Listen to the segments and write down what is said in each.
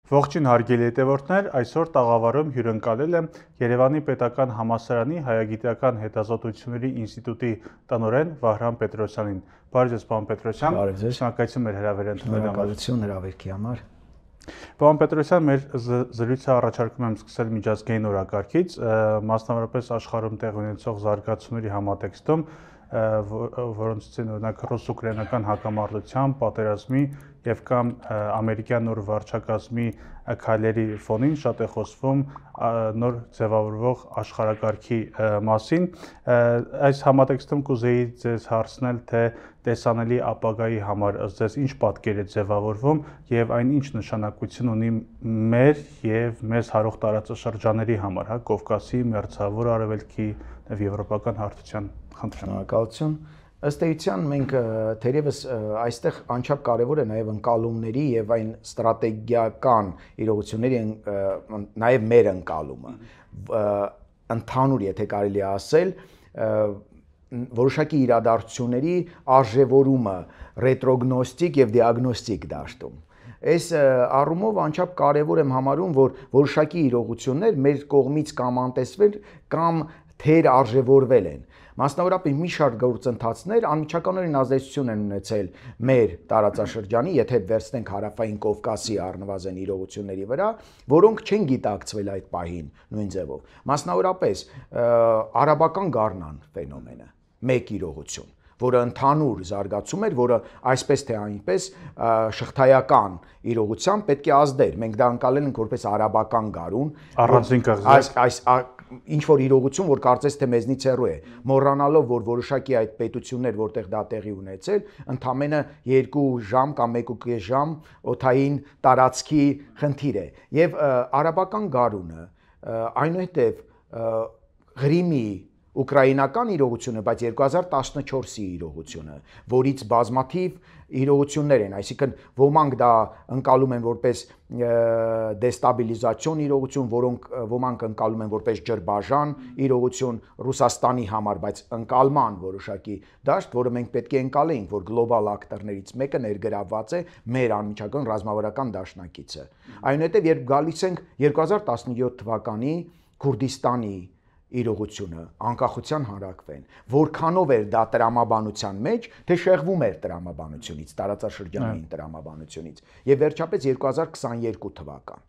Ողջույն հարգելի հետևորդներ, այսօր տաղավարում հյուրընկալել եմ Երևանի Պետական Համալսարանի Հայագիտական հետազոտությունների ինստիտուտի տնօրեն Վահրամ Պետրոսյանին։ Բարև ձեզ, պարոն Պետրոսյան։ Բարև ձեզ։ Շնորհակալություն մեր հրավերը ընդունելու համար։ Շնորհակալություն հրավերքի համար։ Պարոն Պետրոսյան, մեր զրույցը առաջարկում եմ սկսել միջազգային օրակարգից, մասնավորապես աշխարհում տեղի ունեցող զարգացումների համատեքստում, որոնցից են օրինակ ռուս-ուկրաինական հակամարտության, պատերազմի եւ կամ ամերիկյան նոր վարչակազմի քայլերի ֆոնին շատ է խոսվում նոր ձևավորվող աշխարհակարգի մասին։ Այս համատեքստում կուզեի ձեզ հարցնել, թե տեսանելի ապագայի համար ըստ ձեզ ինչ պատկեր է ձևավորվում եւ այն ինչ նշանակություն ունի մեր եւ մեզ հարող տարածաշրջանների համար, հա, Կովկասի, Մերձավոր Արևելքի եւ եվրոպական հարթության։ Շնորհակալություն։ Ըստ էության մենք թերևս այստեղ անչափ կարևոր է նաև ընկալումների եւ այն ստրատեգիական իրողությունների նաև մեր ընկալումը ընդհանուր, եթե կարելի է ասել, որոշակի իրադարձությունների արժևորումը ռետրոգնոստիկ եւ դիագնոստիկ դաշտում։ Այս առումով անչափ կարևոր եմ համարում, որ որոշակի իրողություններ մեր կողմից կամ անտեսվել կամ թեր արժևորվել են։ Մասնավորապես մի շարք գործընթացներ անմիջականորեն ազդեցություն են ունեցել մեր տարածաշրջանի, եթե վերցնենք հարավային Կովկասի առնվազն իրողությունների վրա, որոնք չեն գիտակցվել այդ պահին նույն ձևով։ Մասնավորապես արաբական գարնան ֆենոմենը, մեկ իրողություն, որը ընդհանուր զարգացում էր, որը այսպես թե այնպես շղթայական իրողությամբ պետք է ազդեր։ Մենք դա ընկալել ենք որպես արաբական գարուն, առանձին կղզի, ինչ որ իրողություն, որ կարծես թե մեզնից հեռու է, մոռանալով, որ որոշակի այդ պետություններ, որտեղ դա տեղի ունեցել, ընդամենը 2 ժամ կամ 1.5 ժամ օդային տարածքի խնդիր է։ Եվ արաբական գարունը, այնուհետև Ղրիմի ուկրաինական իրողությունը, բայց 2014-ի իրողությունը, որից բազմաթիվ իրողություններ են, այսինքն ոմանք դա ընկալում են որպես դեստաբիլիզացիոն իրողություն, ոմանք ընկալում են որպես ջրբաժան իրողություն Ռուսաստանի համար, բայց ընկալման որոշակի դաշտ, որը մենք պետք է ընկալեինք, որ գլոբալ ակտորներից մեկը ներգրավված է մեր անմիջական ռազմավարական դաշնակիցը։ Այնուհետև երբ գալիս ենք 2017 թվականի Քուրդիստանի իրողությունը, անկախության հանրաքվեն, որքանով էր դա տրամաբանության մեջ, թե շեղվում էր տրամաբանությունից, տարածաշրջանային տրամաբանությունից, եւ վերջապես 2022 թվական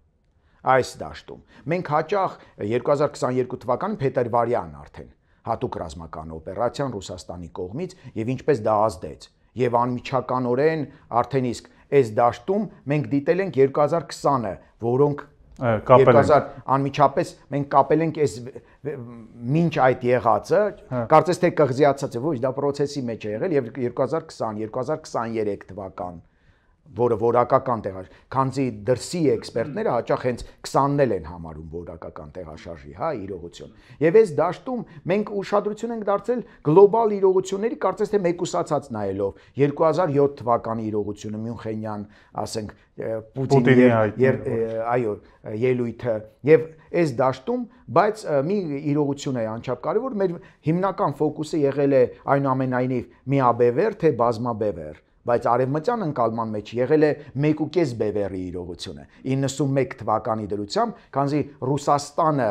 այս դաշտում։ Մենք հաճախ 2022 թվականին փետրվարյան արդեն հատուկ ռազմական օպերացիան Ռուսաստանի կողմից եւ ինչպես դա ազդեց։ Եվ անմիջականորեն արդեն իսկ այս դաշտում մենք դիտել ենք 2020-ը, որոնք անմիջապես մենք կապել ենք այս մինչ այդ եղածը, կարծես թե կղզիացած է, ոչ, դա process-ի մեջ է եղել եւ 2020-2023 թվական, որը որակական տեղաշարժ, քանզի դրսի էքսպերտները հաճախ հենց 20-ն են համարում որակական տեղաշարժի, հա, իրողություն։ Եվ այս դաշտում մենք ուշադրություն ենք դարձել գլոբալ իրողությունների, կարծես թե մեկուսացած նայելով 2007 թվականի իրողությունը Մյունխենյան, ասենք, Պուտինի այո, ելույթը եւ այս դաշտում, բայց մի իրողություն է անչափ կարևոր, մեր հիմնական ֆոկուսը եղել է այնուամենայնիվ միաբևեռ թե բազմաբևեռ, բայց արևմտյան ընկալման մեջ եղել է 1.5 բևեռի իրողությունը 91 թվականի դրությամբ, քանզի Ռուսաստանը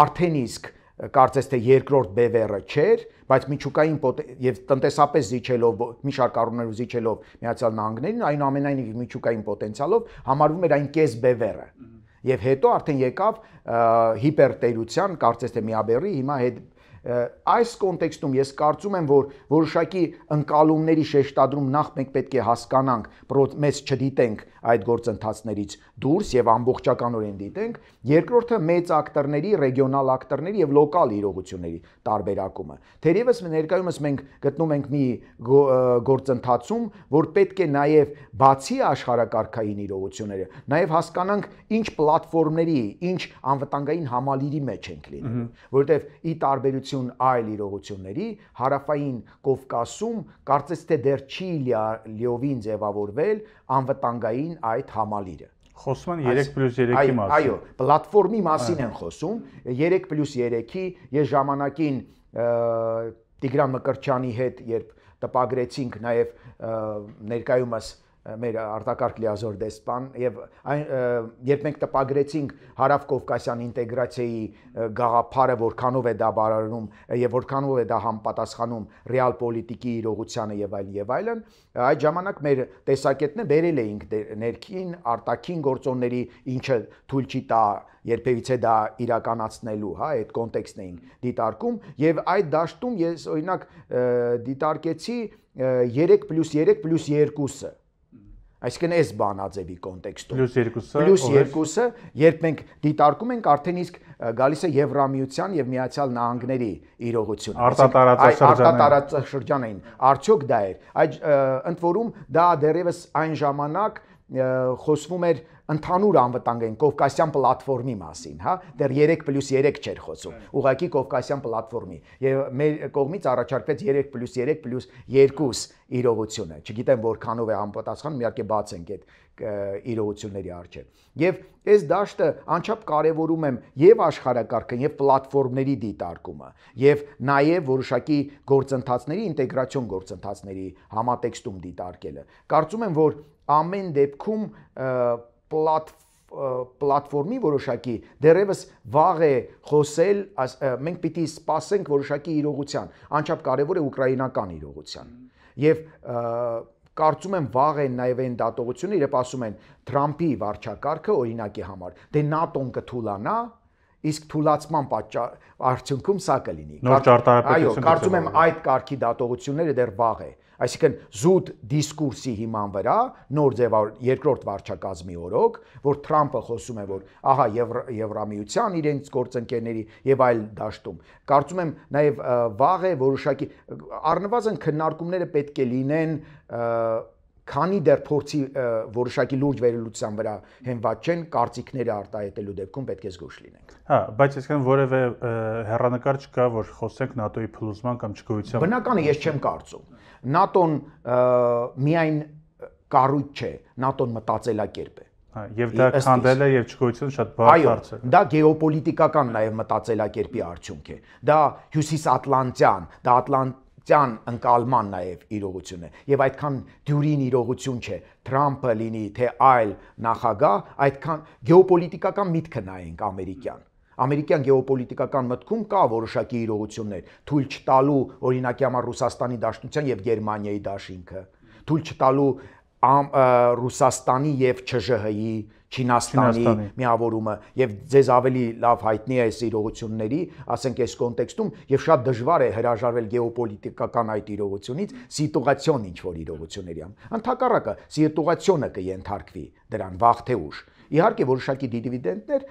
արդեն իսկ կարծես թե երկրորդ բևեռը չէր, բայց միջուկային եւ տնտեսապես զիջելով մի շարք առումներով զիջելով Միացյալ Նահանգներին, այնուամենայնիվ միջուկային պոտենցիալով համարվում էր այն կես բևեռը։ Եվ հետո արդեն եկավ հիպերտերության, կարծես թե միաբևեռի, հիմա հետ այս կոնտեքստում ես կարծում եմ, որ որոշակի ընկալումների շեշտադրում նախ մենք պետք է հասկանանք, մեզ չդիտենք այդ գործընթացներից դուրս եւ ամբողջականորեն դիտենք, երկրորդը մեծ ակտորների, ռեգիոնալ ակտորների եւ լոկալ իրողությունների տարբերակումը։ Թերևս ներկայումս մենք գտնում ենք մի գործընթացում, որ պետք է նաեւ բացի աշխարհակարգային իրողությունները, նաեւ հասկանանք ինչ պլատֆորմների, ինչ անվտանգային համալիրի մեջ ենք լինում, որովհետեւ ի տարբերություն այլ իրողությունների հարավային Կովկասում կարծես թե դեռ չի լիովին ձևավորվել անվտանգային այդ համալիրը։ Խոսում են 3+3-ի մասին։ Այո, պլատֆորմի մասին են խոսում, 3+3-ի, ես ժամանակին Տիգրան Մկրտչյանի հետ երբ տպագրեցինք նաև ներկայումս մեր արտակարգ լիազոր դեսպան եւ երբ մենք տպագրեցինք հարավ-կովկասյան ինտեգրացիայի գաղափարը, որքանով է դա բարարում եւ որքանով է դա համապատասխանում ռեալ պոլիտիկի իրողությանը եւ այլն, այդ ժամանակ մեր տեսակետն վերել էինք ներքին արտաքին գործոնների, ինչը թույլ չի տա երբևիցե դա իրականացնելու, հա, այդ կոնտեքստն էինք դիտարկում եւ այդ դաշտում ես օրինակ դիտարկեցի 3+3+2-ը Այսինքն այս բանաձևի կոնտեքստում +2-ը, երբ մենք դիտարկում ենք, արդեն իսկ գալիս է Եվրամիության եւ Միացյալ Նահանգների իրողությունը։ Արտատարածաշրջանային։ Արդյոք դա էր։ Այդ ընդ որում դա դեռևս այն ժամանակ խոսվում էր ընդհանուր անվտանգային կովկասյան պլատֆորմի մասին, հա, դեռ 3+3 չէր խոսում, ուղղակի կովկասյան պլատֆորմի եւ մեր կողմից առաջարկվեց 3+3+2 իրողությունը, չգիտեմ որքանով է համապատասխանում, իհարկե բաց ենք այդ իրողությունների առջև։ Եվ այս դաշտը անչափ կարևորում եմ եւ աշխարհակարգը եւ պլատֆորմների դիտարկումը եւ նաեւ որոշակի գործընթացների ինտեգրացիոն գործընթացների համատեքստում դիտարկելը։ Կարծում եմ, որ ամեն դեպքում պլատֆորմի որոշակի դեռևս վաղ է խոսել, մենք պիտի սպասենք որոշակի իրողության, անչափ կարևոր է ուկրաինական իրողության։ Եվ կարծում եմ վաղ են նաև այն դատողությունը, երբ ասում են Թրամփի վարչակարգը օրինակի համար, դե ՆԱՏՕ-ն կթուլանա, իսկ թուլացման արդյունքում սա կլինի։ Այո, կարծում եմ այդ կարգի դատողությունները դեռ վաղ է։ Այսինքն զուտ դիսկուրսի հիման վրա նոր երկրորդ վարչակազմի օրոք, որ Թրամփը խոսում է, որ ահա Եվրամիության իրենց գործընկերների եւ այլ դաշտում։ Կարծում եմ նաեւ վաղ է որոշակի առնվազն քննարկումները պետք է լինեն քանի դեռ փորձի որոշակի լուրջ վերլուծության վրա հենված չեն, կարծիքները արտահայտելու դեպքում պետք է զգույշ լինենք։ Հա, բայց այսինքն որևէ հեռանկար չկա, որ խոսենք ՆԱՏՕ-ի փլուզման կամ չգոյության։ Բնական է, ես չեմ կարծում։ ՆԱՏՕ-ն միայն կառույց չէ, ՆԱՏՕ-ն մտածելակերպ է։ Հա, եւ դա քանդելը եւ չգոյությունը շատ բարդ հարց է։ Դա գեոպոլիտիկական նաեւ մտածելակերպի արդյունք է։ Դա հյուսիսատլանտյան, դա ատլանտյան ընկալման նաեւ իրողություն է։ Եվ այդքան դյուրին իրողություն չէ։ Թրամփը լինի թե այլ նախագահ, այդքան գեոպոլիտիկական միտքը նայենք ամերիկյան։ Ամերիկյան գեոպոլիտիկական մտքում կա որոշակի իրողություններ, թույլ չտալու օրինակի համար Ռուսաստանի Դաշնության եւ Գերմանիայի դաշինքը, թույլ չտալու Ռուսաստանի եւ ՉԺՀ-ի, Չինաստանի միավորումը եւ ձեզ ավելի լավ հայտնի է այս իրողությունների, ասենք այս կոնտեքստում եւ շատ դժվար է հրաժարվել գեոպոլիտիկական այդ իրողությունից սիտուացիոն ինչ որ իրողությունների ամ։ Ընդհակառակը սիտուացիոնը կենթարկվի դրան վաղ թե ուշ։ Իհարկե որոշակի դիվիդենդներ,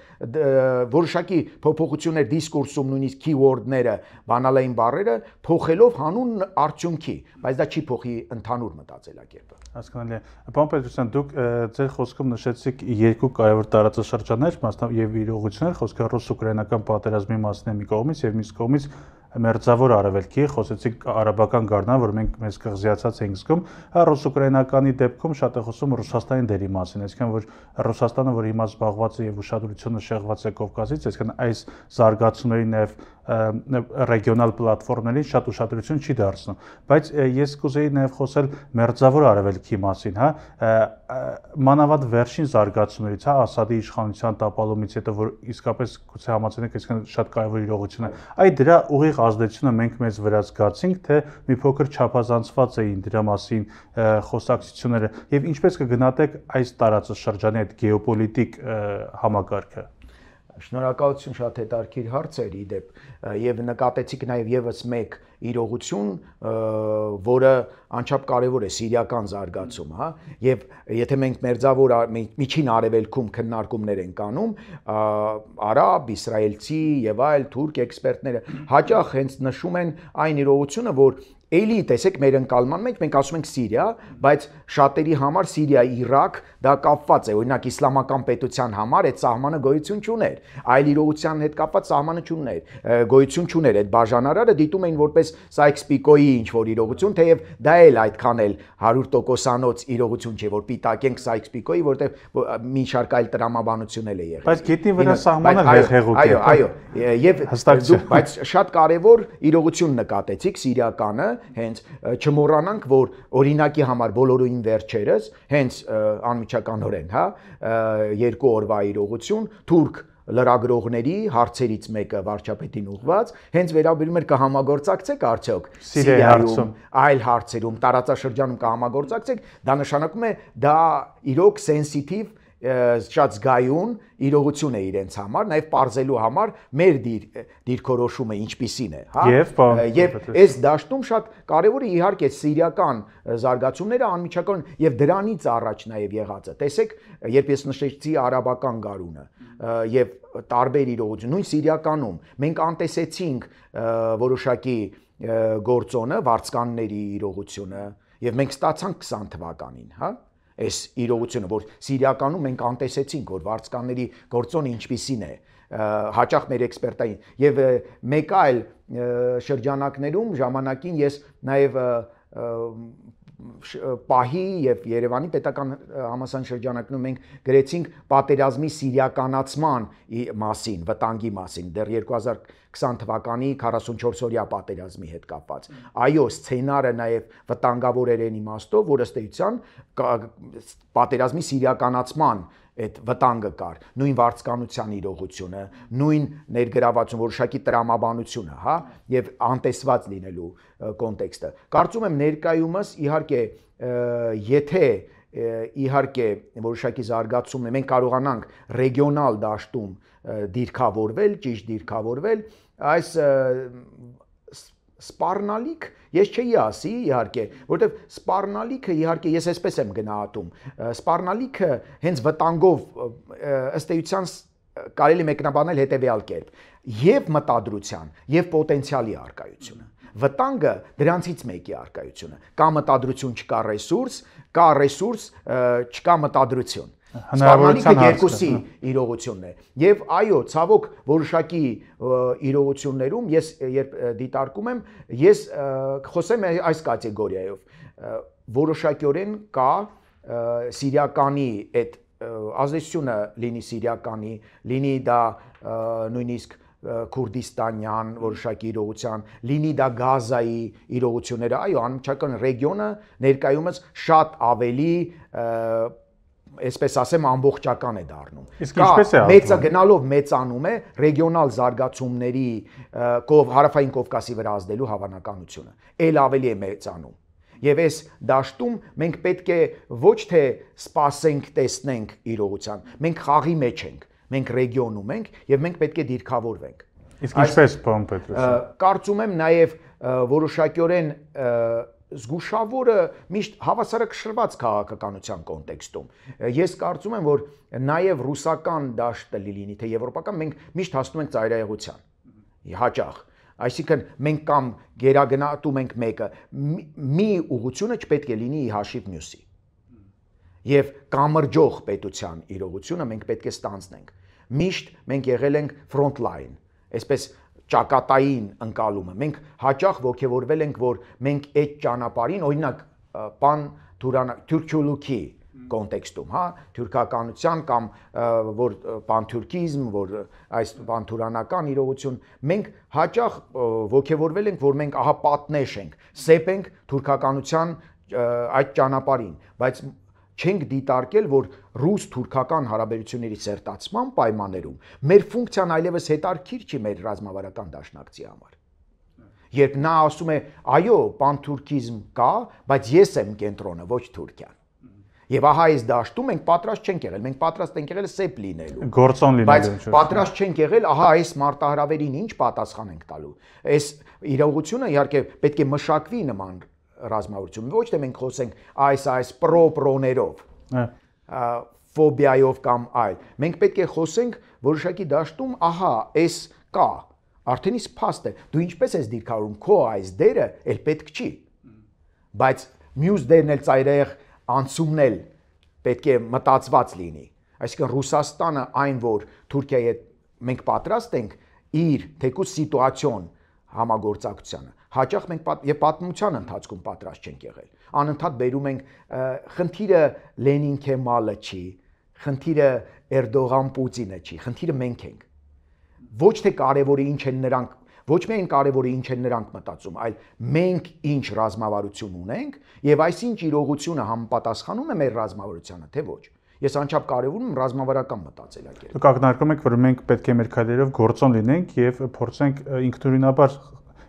որոշակի փոփոխություններ դիսկուրսում, նույնիսկ keyword-ները, բանալային բառերը փոխելով հանուն արդյունքի, բայց դա չի փոխի ընդհանուր մտածելակերպը։ Հասկանալի է։ Պարոն Պետրոսյան, դուք ձեր խոսքում նշեցիք երկու կարևոր տարածաշրջաններ, մասնավոր եւ իրողություններ, խոսքը ռուս-ուկրաինական պատերազմի մասին է մի կողմից եւ մյուս կողմից մերձավոր արևելքի, խոսեցիք արաբական գարնան, որ մենք մեզ կղզիացած ենք զգում, ռուս-ուկրաինականի դեպքում շատ է խոսում Ռուսաստանի դերի մասին, այսինքն որ Ռուսաստանը, որ հիմա զբաղված է եւ ուշադրությունը շեղված է Կովկասից, այսինքն այս զարգացումների նաեւ ռեգիոնալ պլատֆորմներին շատ ուշադրություն չի դարձնում, բայց ես կուզեի նաեւ խոսել մերձավոր արևելքի մասին, հա, մանավանդ վերջին զարգացումներից, հա, Ասադի իշխանության տապալումից հետո, որ իսկապես գուցե համաձայնեք, այսինքն շատ կարևոր իրողություն է, այդ դրա ուղիղ ազդեցությունը մենք մեզ վրա զգացինք, թե մի փոքր չափազանցված էին դրա մասին խոսակցությունները եւ ինչպես կգնահատեք այս տարածաշրջանի այդ գեոպոլիտիկ համակարգը։ Շնորհակալություն, շատ հետաքրքիր հարց էր ի դեպ եւ նկատեցիք նաեւ եւս մեկ իրողություն, որը անչափ կարևոր է սիրիական զարգացումը, հա, եւ եթե մենք մերձավոր միջին արևելքում քննարկումներ ենք անում, արաբ, իսրայելցի եւ այլ թուրք էքսպերտները հաճախ հենց նշում են այն իրողությունը, որ Էլի տեսեք մեր ընկալման մեջ մենք ասում ենք Սիրիա, բայց շատերի համար Սիրիա, Իրաք դա կապված է, օրինակ իսլամական պետության համար այդ սահմանը գոյություն չուներ, այլ իրողության հետ կապված սահմանը չուներ, գոյություն չուներ, այդ բաժանարարը դիտում էին որպես Sykes-Picot-ի ինչ որ իրողություն, թեև դա էլ այդքան էլ 100%-անոց իրողություն չէ, որ պիտակենք Sykes-Picot-ի, որտեղ մի շարք այլ տրամաբանություն էլ է եղել։ Բայց գետնի վրա սահմանը հեղուկ է։ Այո, եւ դուք բայց շատ կարևոր իրողություն նկատեցիք սիրիականը, հենց չմոռանանք, որ օրինակի համար բոլորին վերջերս, հենց անմիջականորեն, հա, 2 օրվա իրողություն, թուրք լրագրողների հարցերից մեկը վարչապետին ուղված, հենց վերաբերում էր կհամագործակցեք արդյոք Սիրիայում, այլ հարցերում, տարածաշրջանում կհամագործակցեք, դա նշանակում է դա իրոք սենսիտիվ շատ զգայուն իրողություն է իրենց համար, նաև պարզելու համար մեր դիրքորոշումը ինչպիսին է, հա, եւ այս դաշտում շատ կարևոր է իհարկե սիրիական զարգացումները անմիջական եւ դրանից առաջ նաև եղածը։ Տեսեք, երբ ես նշեցի արաբական գարունը եւ տարբեր իրողություն, նույն սիրիականում մենք անտեսեցինք որոշակի գործոնը, վարձկանների իրողությունը եւ մենք ստացանք 20 թվականին, հա, այս իրողությունը, որ Սիրիականում մենք անտեսեցինք, որ վարձկանների գործոնը ինչպիսին է, հաճախ մեր էքսպերտային եւ մեկ այլ շրջանակներում ժամանակին ես նաեւ Պահի եւ Երևանի պետական համալսարանի շրջանակներում մենք գրեցինք պատերազմի սիրիականացման մասին, վտանգի մասին, դեռ 2020 թվականի 44-օրյա պատերազմի հետ կապված։ Այո, սցենարը նաեւ վտանգավոր էր այն իմաստով, որ ըստ էության պատերազմի սիրիականացման այդ վտանգը կար, նույն վարձկանության իրողությունը, նույն ներգրավվածություն, որոշակի տրամաբանությունը, հա, եւ անտեսված լինելու կոնտեքստը։ Կարծում եմ ներկայումս իհարկե եթե իհարկե որոշակի զարգացումն է, մենք կարողանանք ռեգիոնալ դաշտում դիրքավորվել, ճիշտ դիրքավորվել, այս սպառնալիք ես չէի ասի իհարկե, որտեվ սպառնալիքը իհարկե ես այսպես եմ գնահատում, սպառնալիքը հենց վտանգով ըստ էության կարելի մեկնաբանել հետևյալ կերպ, եւ մտադրության, եւ պոտենցիալի արկայությունը։ Վտանգը դրանցից մեկի արկայությունը, կա մտադրություն, չկա ռեսուրս, չկա մտադրություն։ Սպառնալիքը երկուսի իրողությունն է եւ այո, ցավոք որոշակի իրողություններում ես երբ դիտարկում եմ, ես խոսեմ այս կատեգորիայով որոշակիորեն կա սիրիականի այդ ազդեցությունը լինի սիրիականի, լինի դա նույնիսկ Քուրդիստանյան որոշակի իրողության, լինի դա Գազայի իրողությունները, այո, անմիջական ռեգիոնը ներկայումս շատ ավելի այսպես ասեմ ամբողջական է դառնում։ Իսկ ինչպես է մեծը գնալով մեծանում է ռեգիոնալ զարգացումների հարավային Կովկասի վրա ազդելու հավանականությունը։ Էլ ավելի է մեծանում։ Եվ այս դաշտում մենք պետք է ոչ թե սպասենք, տեսնենք իրողության, մենք խաղի մեջ ենք, մենք ռեգիոնում ենք եւ մենք պետք է դիրքավորվենք։ Իսկ ինչպես, պարոն Պետրոսյան։ Կարծում եմ նաեւ որոշակիորեն զգուշավորը միշտ հավասարակշռված քաղաքականության կոնտեքստում։ Ես կարծում եմ, որ նաև ռուսական դաշտը լինի, թե եվրոպական, մենք միշտ հասնում ենք ծայրահեղության։ Հաճախ։ Այսինքն մենք կամ գերագնահատում ենք մեկը, մի ուղղությունը չպետք է լինի ի հաշիվ մյուսի։ Եվ կամրջող պետության իրողությունը մենք պետք է ստանձնենք։ Միշտ մենք եղել ենք front line, այսպես ճակատային ընկալումը։ Մենք հաճախ ողջևորվել ենք, որ մենք այդ ճանապարհին, օրինակ, թուրքիոլուքի կոնտեքստում, հա, թուրքականության կամ որ պանթուրքիզմ, որ այս պանթուրանական իրողություն, մենք հաճախ ողջևորվել ենք, որ մենք ահա պատնեշ ենք, սեպ ենք թուրքականության այդ ճանապարհին, բայց չենք դիտարկել, որ ռուս-թուրքական հարաբերությունների սերտացման պայմաններում մեր ֆունկցիան այլևս հետարքիր չի մեր ռազմավարական դաշնակցի համար։ Երբ նա ասում է, այո, պանթուրքիզմ կա, բայց ես եմ կենտրոնը, ոչ Թուրքիան։ Եվ ահա այս դաշտում մենք պատրաստ չենք եղել, մենք պատրաստ ենք եղել սեպ լինելու։ Գործոն լինելու։ Բայց պատրաստ չենք եղել, ահա այս մարտահրավերին ինչ պատասխան ենք տալու։ Այս իրողությունը իհարկե պետք է մշակվի նման ռազմավարություն, ոչ թե մենք խոսենք այս պրոներով, ֆոբիայով կամ այլ։ Մենք պետք է խոսենք որոշակի դաշտում, ահա, այս կա, արդեն իսկ փաստ է։ Դու ինչպես ես դիրքավորում, քո այս դերը էլ պետք չի։ Բայց մյուս դերն էլ ծայրահեղ անցումն էլ պետք է մտածված լինի։ Այսինքն Ռուսաստանը այն, որ Թուրքիայի հետ մենք պատրաստ ենք իր թեկուզ սիտուացիոն համագործակցությանը։ Հաճախ մենք եւ պատմության ընթացքում պատրաստ չենք եղել։ Անընդհատ բերում ենք խնդիրը Լենին Քեմալը չի, խնդիրը Էրդողան Պուտինը չի, խնդիրը մենք ենք։ Ոչ թե կարևորը ինչ են նրանք, ոչ միայն կարևորը ինչ են նրանք մտածում, այլ մենք ինչ ռազմավարություն ունենք եւ այսինչ իրողությունը համապատասխանում է մեր ռազմավարությանը, թե ոչ։ Ես անչափ կարևորում եմ ռազմավարական մտածելակերպ։ Դուք ակնարկում եք, որ մենք պետք է մեր քայլերով գործոն լինենք եւ փորձենք ինքնուրույնաբար